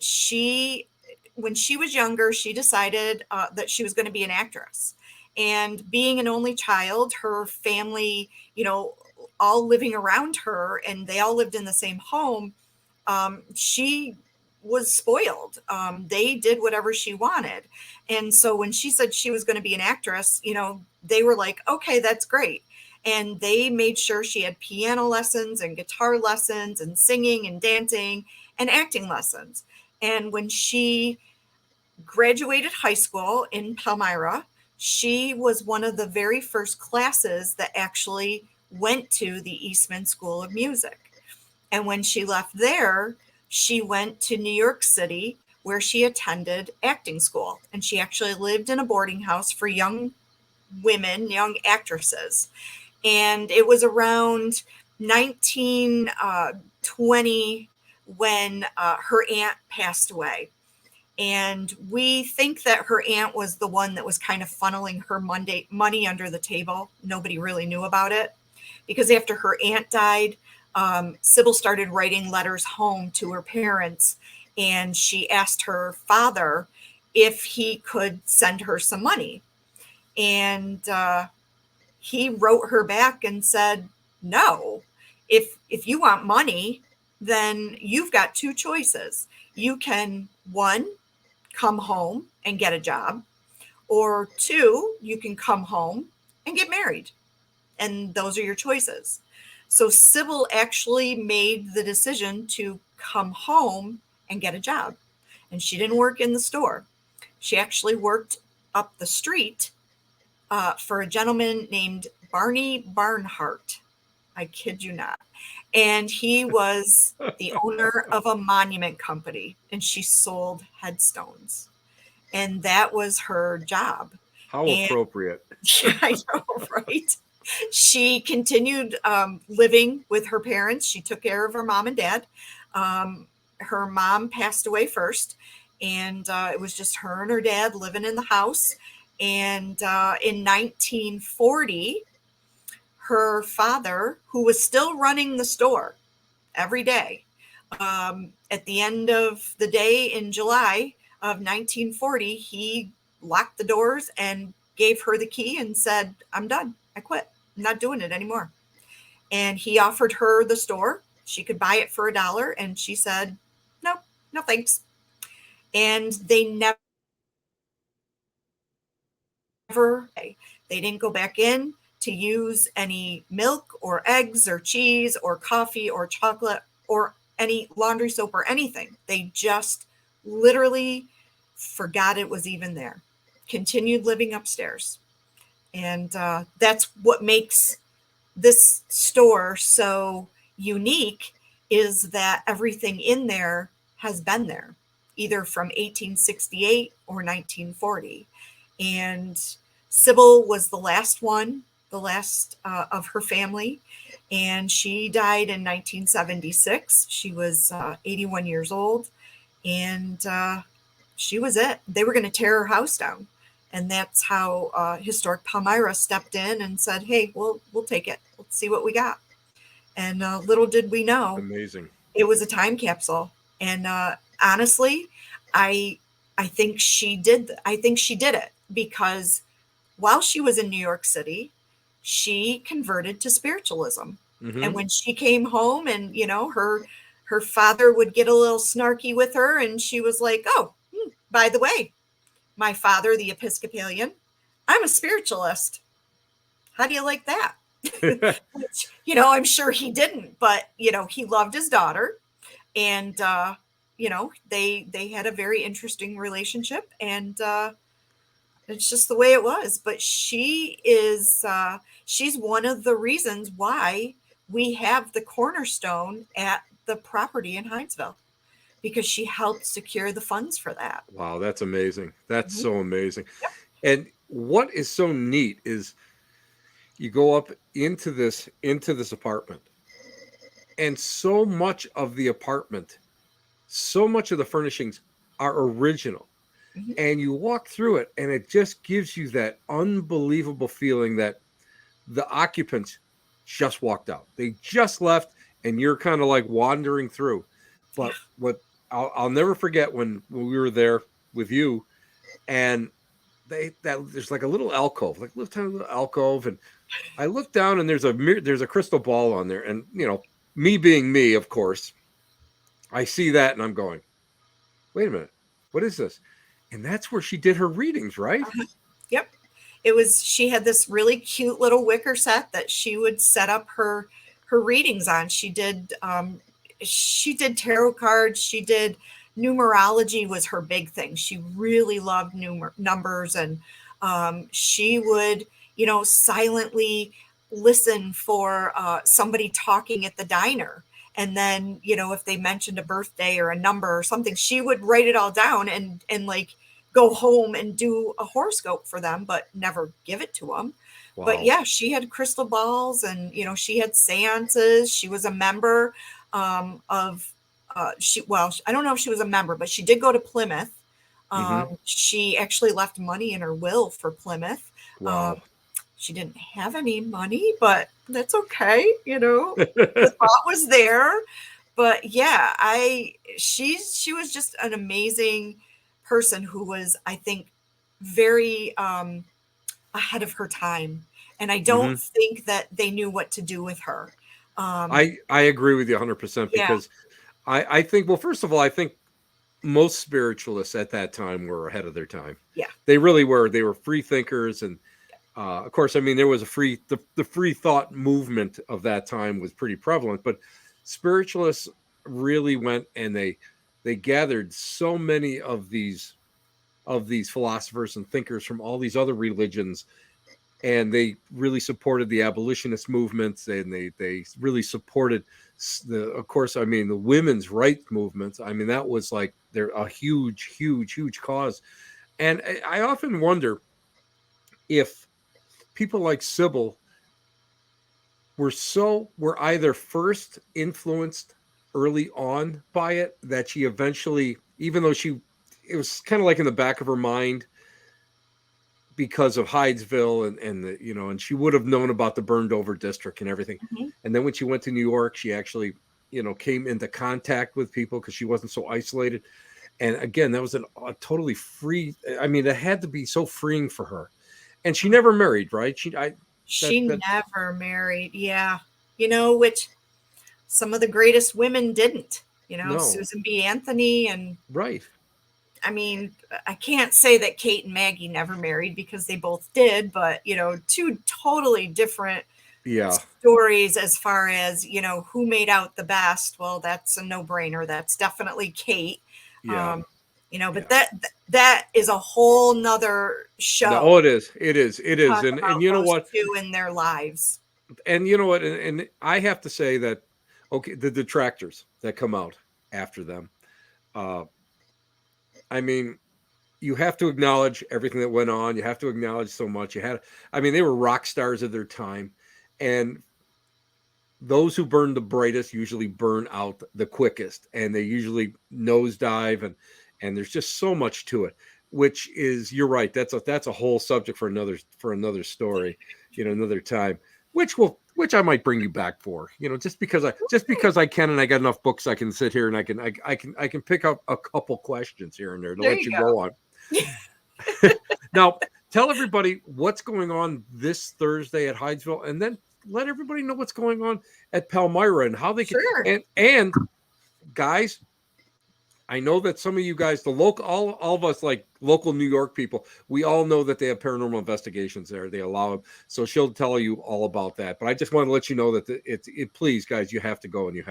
when she was younger, she decided that she was going to be an actress. And being an only child, her family, all living around her, and they all lived in the same home, she was spoiled. They did whatever she wanted. And so when she said she was going to be an actress, they were like, okay, that's great. And they made sure she had piano lessons and guitar lessons and singing and dancing and acting lessons. And when she graduated high school in Palmyra, she was one of the very first classes that actually went to the Eastman School of Music. And when she left there, she went to New York City, where she attended acting school. And she actually lived in a boarding house for young women, young actresses. And it was around 1920 when her aunt passed away. And we think that her aunt was the one that was kind of funneling her money under the table. Nobody really knew about it, because after her aunt died, Sybil started writing letters home to her parents, and she asked her father if he could send her some money. And he wrote her back and said, no, if you want money, then you've got two choices. You can, one, come home and get a job, or two, you can come home and get married. And those are your choices. So Sybil actually made the decision to come home and get a job. And she didn't work in the store. She actually worked up the street for a gentleman named Barney Barnhart. I kid you not. And he was the owner of a monument company, and she sold headstones. And that was her job. How appropriate. Yeah, I know, right? She continued living with her parents. She took care of her mom and dad. Her mom passed away first, and it was just her and her dad living in the house. And in 1940, her father, who was still running the store every day, at the end of the day in July of 1940, he locked the doors and gave her the key and said, I'm done. I quit. I'm not doing it anymore. And he offered her the store. She could buy it for $1. And she said, no thanks. And they they didn't go back in to use any milk or eggs or cheese or coffee or chocolate or any laundry soap or anything. They just literally forgot it was even there. Continued living upstairs. And that's what makes this store so unique, is that everything in there has been there, either from 1868 or 1940. And Sybil was the last of her family, and she died in 1976. She was 81 years old, and she was it. They were going to tear her house down. And that's how Historic Palmyra stepped in and said, hey, we'll take it. Let's see what we got. And little did we know, amazing, it was a time capsule. And honestly, I think she did it, because while she was in New York City, she converted to spiritualism. And when she came home and, her father would get a little snarky with her, and she was like, oh, by the way, my father, the Episcopalian, I'm a spiritualist. How do you like that? Which, I'm sure he didn't, but, he loved his daughter, and, they had a very interesting relationship, and it's just the way it was. But she's one of the reasons why we have the cornerstone at the property in Hydesville, because she helped secure the funds for that. Wow, that's amazing. That's so amazing. Yep. And what is so neat is you go up into this apartment, and so much of the apartment, so much of the furnishings are original. And you walk through it, and it just gives you that unbelievable feeling that the occupants just walked out. They just left, and you're kind of like wandering through. But what I'll never forget when we were there with you, and there's like a little alcove, like a little tiny little alcove, and I look down, and there's a crystal ball on there, and me being me, of course, I see that, and I'm going, wait a minute, what is this? And that's where she did her readings, right? Yep. She had this really cute little wicker set that she would set up her readings on. She did tarot cards. She did numerology, was her big thing. She really loved numbers, and she would, silently listen for somebody talking at the diner. And then, if they mentioned a birthday or a number or something, she would write it all down and like go home and do a horoscope for them, but never give it to them. Wow. But yeah, she had crystal balls, and, she had seances. She was a member I don't know if she was a member, but she did go to Plymouth. She actually left money in her will for Plymouth. Wow. She didn't have any money, but that's okay. The thought was there. But yeah, she was just an amazing person who was, I think, very ahead of her time. And I don't think that they knew what to do with her. I agree with you 100%, because I think, well, first of all, I think most spiritualists at that time were ahead of their time. Yeah, they really were. They were free thinkers, and of course, I mean, there was the free thought movement of that time was pretty prevalent, but spiritualists really went, and they gathered so many of these philosophers and thinkers from all these other religions, and they really supported the abolitionist movements, and they really supported of course, I mean, the women's rights movements. I mean, that was like they're a huge cause. And I often wonder if people like Sybil were either first influenced early on by it, that she eventually, even though it was kind of like in the back of her mind because of Hydesville and she would have known about the burned over district and everything. And then when she went to New York, she actually, came into contact with people because she wasn't so isolated. And again, that was a totally free, I mean, it had to be so freeing for her. And she never married, right? She never married. Yeah. Which some of the greatest women didn't, No. Susan B. Anthony and right. I mean, I can't say that Kate and Maggie never married, because they both did, but, two totally different stories as far as, who made out the best. Well, that's a no-brainer. That's definitely Kate. Yeah. But that is a whole nother show. No, it is. And you know what? Two in their lives. And you know what? And I have to say that, okay, the detractors that come out after them, I mean, you have to acknowledge everything that went on. You have to acknowledge so much. They were rock stars of their time. And those who burn the brightest usually burn out the quickest. And they usually nosedive. And there's just so much to it, which is, you're right. That's a whole subject for another story, another time, which I might bring you back for, just because I can, and I got enough books I can sit here and I can pick up a couple questions here and there to let you go on. Now, tell everybody what's going on this Thursday at Hydesville, and then let everybody know what's going on at Palmyra and how they can. Sure. And guys, I know that some of you guys, the local, all of us, like local New York people, we all know that they have paranormal investigations there. They allow them, so she'll tell you all about that. But I just want to let you know that please, guys, you have to go and you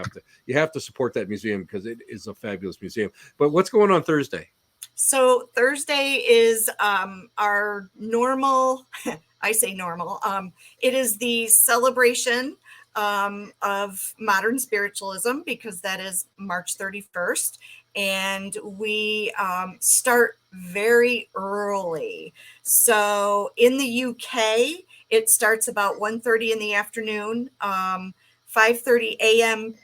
have to support that museum because it is a fabulous museum. But what's going on Thursday? So Thursday is our normal. I say normal. It is the celebration of modern spiritualism because that is March 31st. And we start very early. So in the UK, it starts about 1:30 in the afternoon, 5:30 a.m.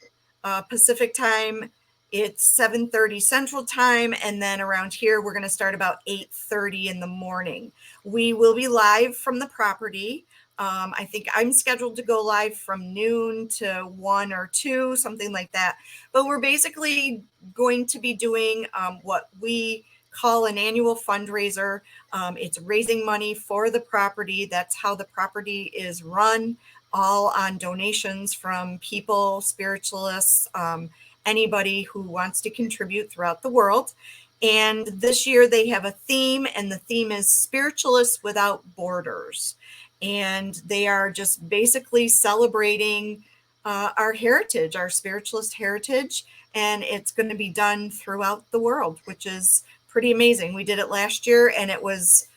Pacific time. It's 7:30 Central Time, and then around here we're going to start about 8:30 in the morning. We will be live from the property. I think I'm scheduled to go live from noon to 1 or 2, something like that. But we're basically going to be doing what we call an annual fundraiser. It's raising money for the property. That's how the property is run, all on donations from people, spiritualists, anybody who wants to contribute throughout the world. And this year they have a theme, and the theme is Spiritualists Without Borders. And they are just basically celebrating our heritage, our spiritualist heritage. And it's going to be done throughout the world, which is pretty amazing. We did it last year, and it was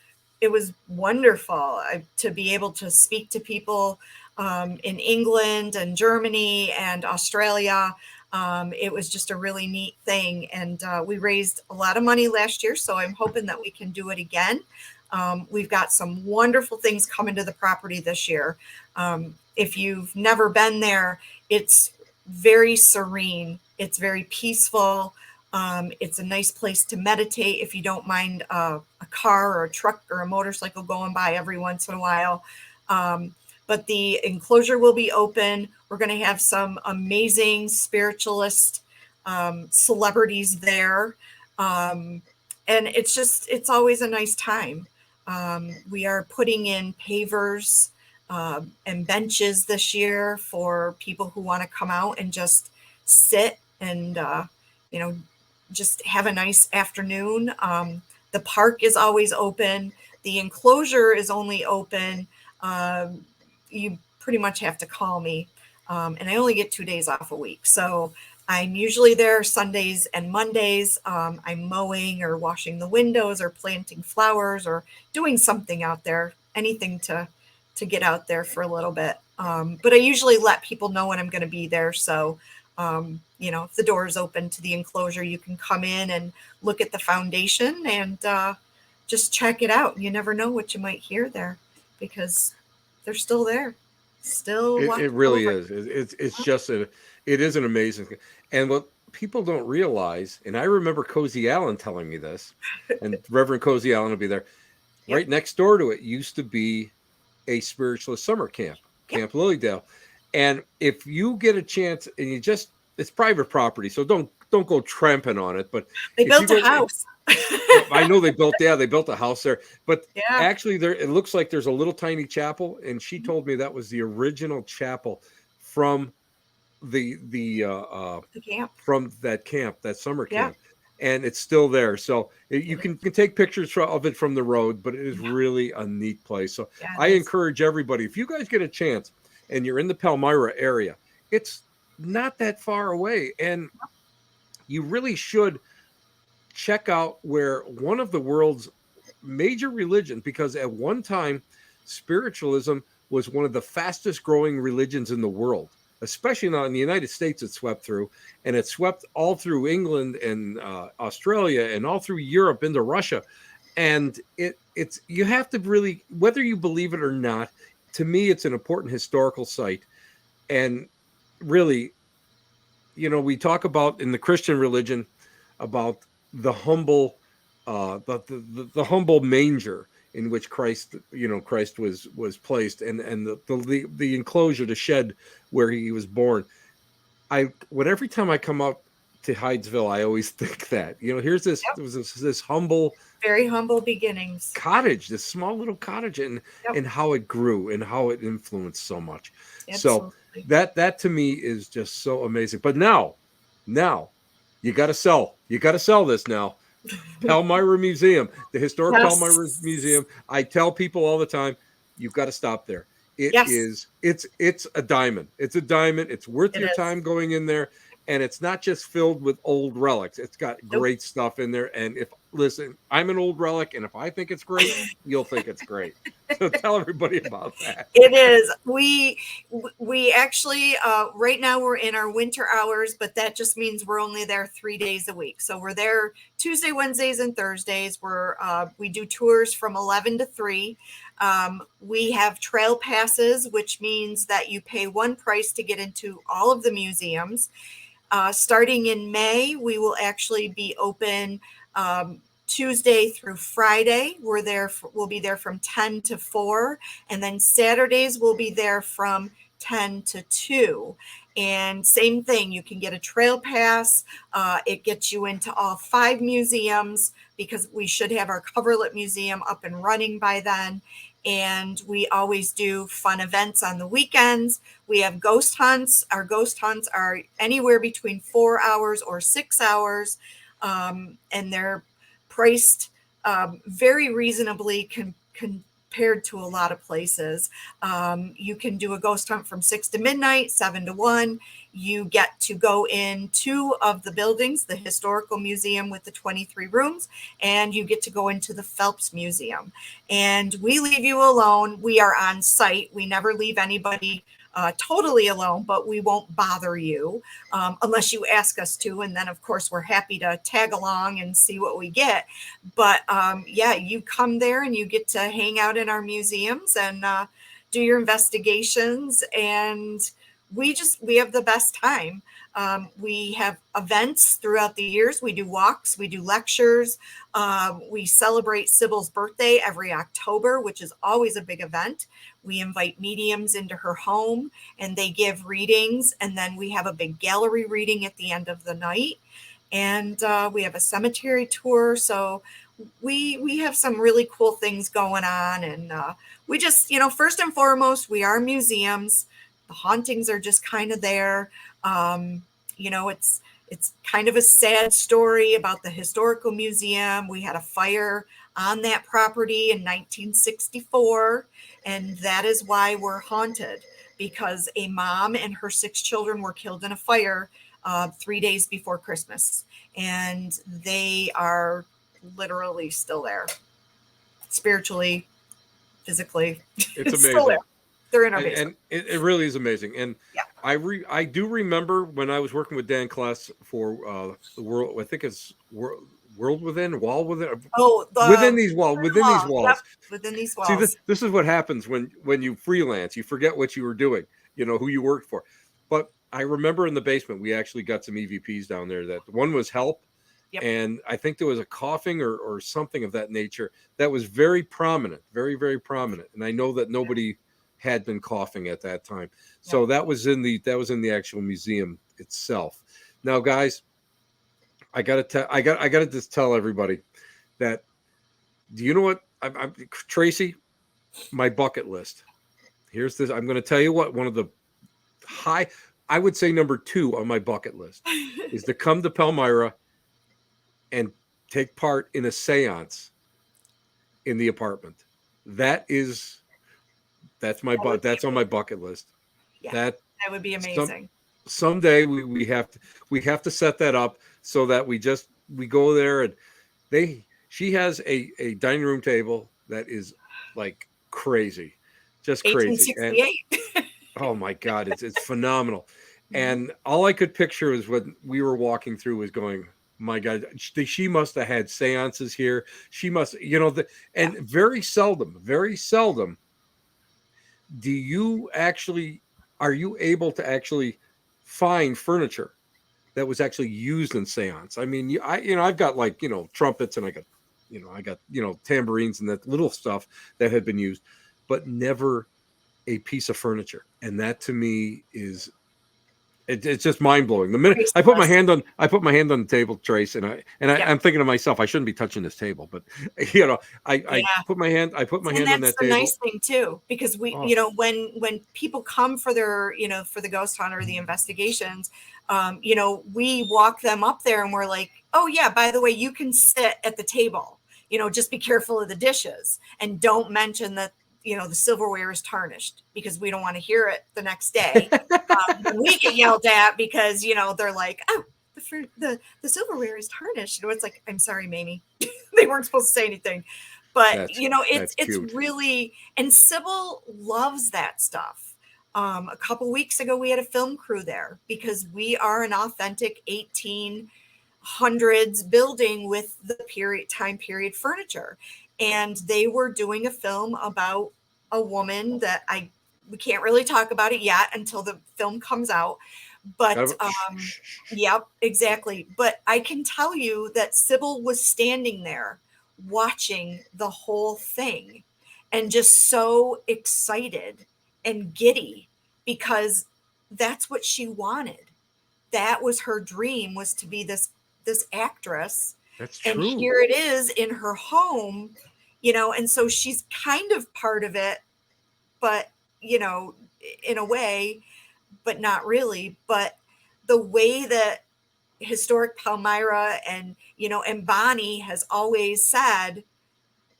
wonderful to be able to speak to people in England and Germany and Australia. It was just a really neat thing. And we raised a lot of money last year, so I'm hoping that we can do it again. We've got some wonderful things coming to the property this year. If you've never been there, it's very serene. It's very peaceful. It's a nice place to meditate if you don't mind a car or a truck or a motorcycle going by every once in a while. But the enclosure will be open. We're going to have some amazing spiritualist celebrities there. And it's always a nice time. We are putting in pavers and benches this year for people who want to come out and just sit and, just have a nice afternoon. The park is always open. The enclosure is only open. You pretty much have to call me. And I only get 2 days off a week. So I'm usually there Sundays and Mondays. I'm mowing or washing the windows or planting flowers or doing something out there, anything to get out there for a little bit. But I usually let people know when I'm going to be there. So, if the door is open to the enclosure, you can come in and look at the foundation and just check it out. You never know what you might hear there because they're still there. It really is. It is an amazing thing. And what people don't realize, and I remember Cozy Allen telling me this, and Reverend Cozy Allen will be there. Yep. Right next door to it used to be a spiritualist summer camp, Camp Lilydale. And if you get a chance, and it's private property, so don't go tramping on it. But they built a house. I know they built a house there, but actually it looks like there's a little tiny chapel, and she told me that was the original chapel from the camp, from that summer camp, and it's still there. So you can take pictures of it from the road, but it is really a neat place. So I encourage everybody, if you guys get a chance and you're in the Palmyra area, it's not that far away, and you really should check out where one of the world's major religions, because at one time spiritualism was one of the fastest growing religions in the world, especially now in the United States. It swept through, and it swept all through England and Australia and all through Europe into Russia. And it's you have to really, whether you believe it or not, to me it's an important historical site. And really, we talk about in the Christian religion about the humble the humble manger in which Christ was placed, and the enclosure, the shed where he was born. Every time I come out to Hydesville, I always think that, here's this, Yep. there was this humble Very humble beginnings. cottage, this small little cottage, and Yep. how it grew and how it influenced so much. So Absolutely. that to me is just so amazing. But now you got to sell. You got to sell this now. Palmyra Museum, the historic Palmyra Yes. Museum. I tell people all the time, you've got to stop there. Yes, It's a diamond. It's a diamond. It's worth it your is. time going in there. And it's not just filled with old relics. It's got Nope. great stuff in there. And listen, I'm an old relic, and if I think it's great, you'll think it's great. So tell everybody about that. It is. We actually right now we're in our winter hours, but that just means we're only there 3 days a week. So we're there Tuesday, Wednesdays, and Thursdays. We do tours from 11 to 3. We have trail passes, which means that you pay one price to get into all of the museums. Starting in May, we will actually be open Tuesday through Friday. We'll be there from 10 to 4, and then Saturdays we'll be there from 10 to 2. And same thing, you can get a trail pass. It gets you into all 5 museums, because we should have our coverlet museum up and running by then. And we always do fun events on the weekends. We have ghost hunts. Our ghost hunts are anywhere between 4 hours or 6 hours, and they're priced very reasonably compared to a lot of places. You can do a ghost hunt from 6 to midnight, 7 to 1. You get to go in 2 of the buildings, the Historical Museum with the 23 rooms, and you get to go into the Phelps Museum. And we leave you alone. We are on site. We never leave anybody totally alone, but we won't bother you unless you ask us to. And then, of course, we're happy to tag along and see what we get. But yeah, you come there and you get to hang out in our museums and do your investigations. And we have the best time. We have events throughout the years. We do walks, we do lectures. We celebrate Sybil's birthday every October, which is always a big event. We invite mediums into her home and they give readings. And then we have a big gallery reading at the end of the night. And we have a cemetery tour. So we have some really cool things going on. And we just, first and foremost, we are museums. The hauntings are just kind of there. It's kind of a sad story about the Historical Museum. We had a fire on that property in 1964, and that is why we're haunted, because a mom and her 6 children were killed in a fire 3 days before Christmas, and they are literally still there, spiritually, physically. It's Still amazing. there. They're in our basement. And it really is amazing. And Yeah. I do remember when I was working with Dan Kless for the world. I think it's World Within, Wall Within. Oh, within these walls. Within these walls. Yep, within these walls. See, this is what happens when you freelance. You forget what you were doing. Who you worked for. But I remember in the basement we actually got some EVPs down there. That one was Help. Yep. And I think there was a coughing or something of that nature that was very prominent, very, very prominent. And I know that nobody had been coughing at that time. So that was in the actual museum itself. Now, guys, I gotta just tell everybody that, do you know what I'm Tracy, my bucket list. Here's this. I'm going to tell you what, one of the I would say number 2 on my bucket list is to come to Palmyra and take part in a seance in the apartment. That's on my bucket list. Yeah, that would be amazing. Someday we have to set that up so that we go there, and she has a dining room table that is like crazy, just crazy. 1868. And, oh my God, it's phenomenal. And all I could picture is when we were walking through was going, my God, she must have had seances here. She must, and very seldom are you able to actually find furniture that was actually used in seance? I mean, I've got trumpets, and I got tambourines and that little stuff that had been used, but never a piece of furniture. And that to me is It's just mind blowing. The minute I put my hand on the table, Trace, and I'm thinking to myself, I shouldn't be touching this table, but I put my hand on that table. And that's the nice thing too, because we, when people come for their, for the ghost hunt or the investigations, we walk them up there and we're like, oh yeah, by the way, you can sit at the table, just be careful of the dishes and don't mention that, the silverware is tarnished, because we don't want to hear it the next day. We get yelled at because, they're like, oh, the silverware is tarnished. It's like, I'm sorry, Mamie. They weren't supposed to say anything. But, it's really, and Sybil loves that stuff. A couple weeks ago, we had a film crew there because we are an authentic 1800s building with the time period furniture. And they were doing a film about a woman that we can't really talk about it yet until the film comes out. But yep, exactly. But I can tell you that Sybil was standing there watching the whole thing and just so excited and giddy, because that's what she wanted. That was her dream, was to be this actress. That's true. And here it is in her home, and so she's kind of part of it, but, in a way, but not really. But the way that Historic Palmyra and, and Bonnie has always said,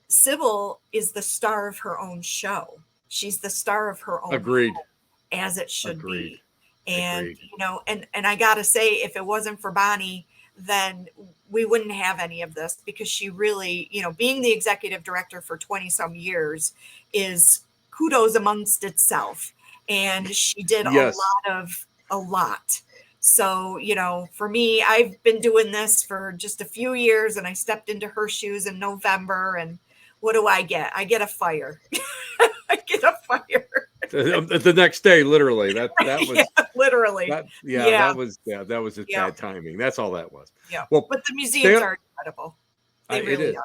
Sybil is the star of her own show. She's the star of her own Agreed. home, as it should Agreed. be. And, Agreed. and I got to say, if it wasn't for Bonnie, then we wouldn't have any of this, because she really, being the executive director for 20 some years is kudos amongst itself. And she did a lot. So, for me, I've been doing this for just a few years, and I stepped into her shoes in November, and what do I get? I get a fire. I get a fire. The next day, literally. That was literally. That was just bad timing. That's all that was. Yeah. Well, but the museums are incredible. They really are.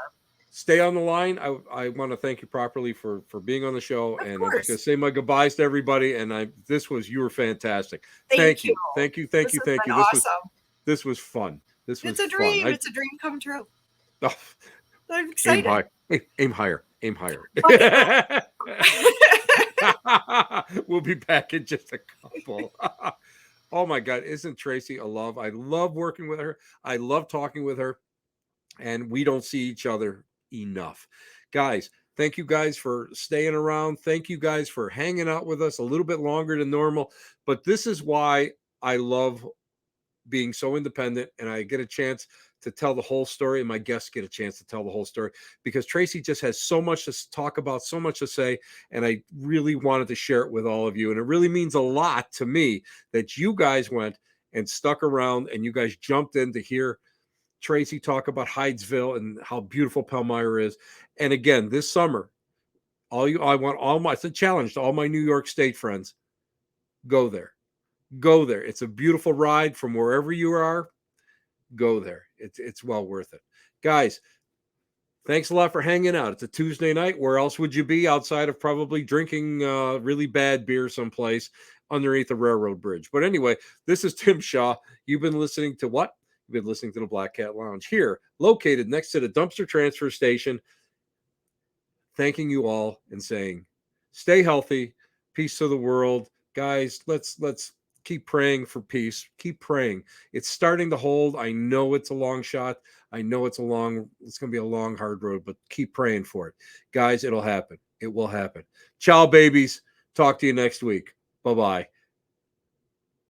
Stay on the line. I want to thank you properly for being on the show, and I'm just going to say my goodbyes to everybody. And you were fantastic. Thank you. Awesome. This was fun. It's a dream. It's a dream come true. Oh, I'm excited. Aim higher. We'll be back in just a couple. Oh my God, isn't Tracy a love? I love working with her. I love talking with her, and we don't see each other enough. Guys, thank you guys for staying around. Thank you guys for hanging out with us a little bit longer than normal. But this is why I love being so independent, and I get a chance to tell the whole story, and my guests get a chance to tell the whole story, because Tracy just has so much to talk about, so much to say, and I really wanted to share it with all of you. And it really means a lot to me that you guys went and stuck around, and you guys jumped in to hear Tracy talk about Hydesville and how beautiful Palmyra is. And again, this summer, it's a challenge to all my New York State friends. Go there. It's a beautiful ride from wherever you are. Go there. It's well worth it. Guys, thanks a lot for hanging out. It's a Tuesday night. Where else would you be outside of probably drinking really bad beer someplace underneath a railroad bridge? But anyway, this is Tim Shaw. You've been listening to what? You've been listening to the Black Cat Lounge here, located next to the dumpster transfer station. Thanking you all and saying, stay healthy, peace to the world. Guys, let's keep praying for peace. Keep praying. It's starting to hold. I know it's a long shot. I know it's going to be a long, hard road, but keep praying for it. Guys, it'll happen. It will happen. Ciao, babies. Talk to you next week. Bye-bye.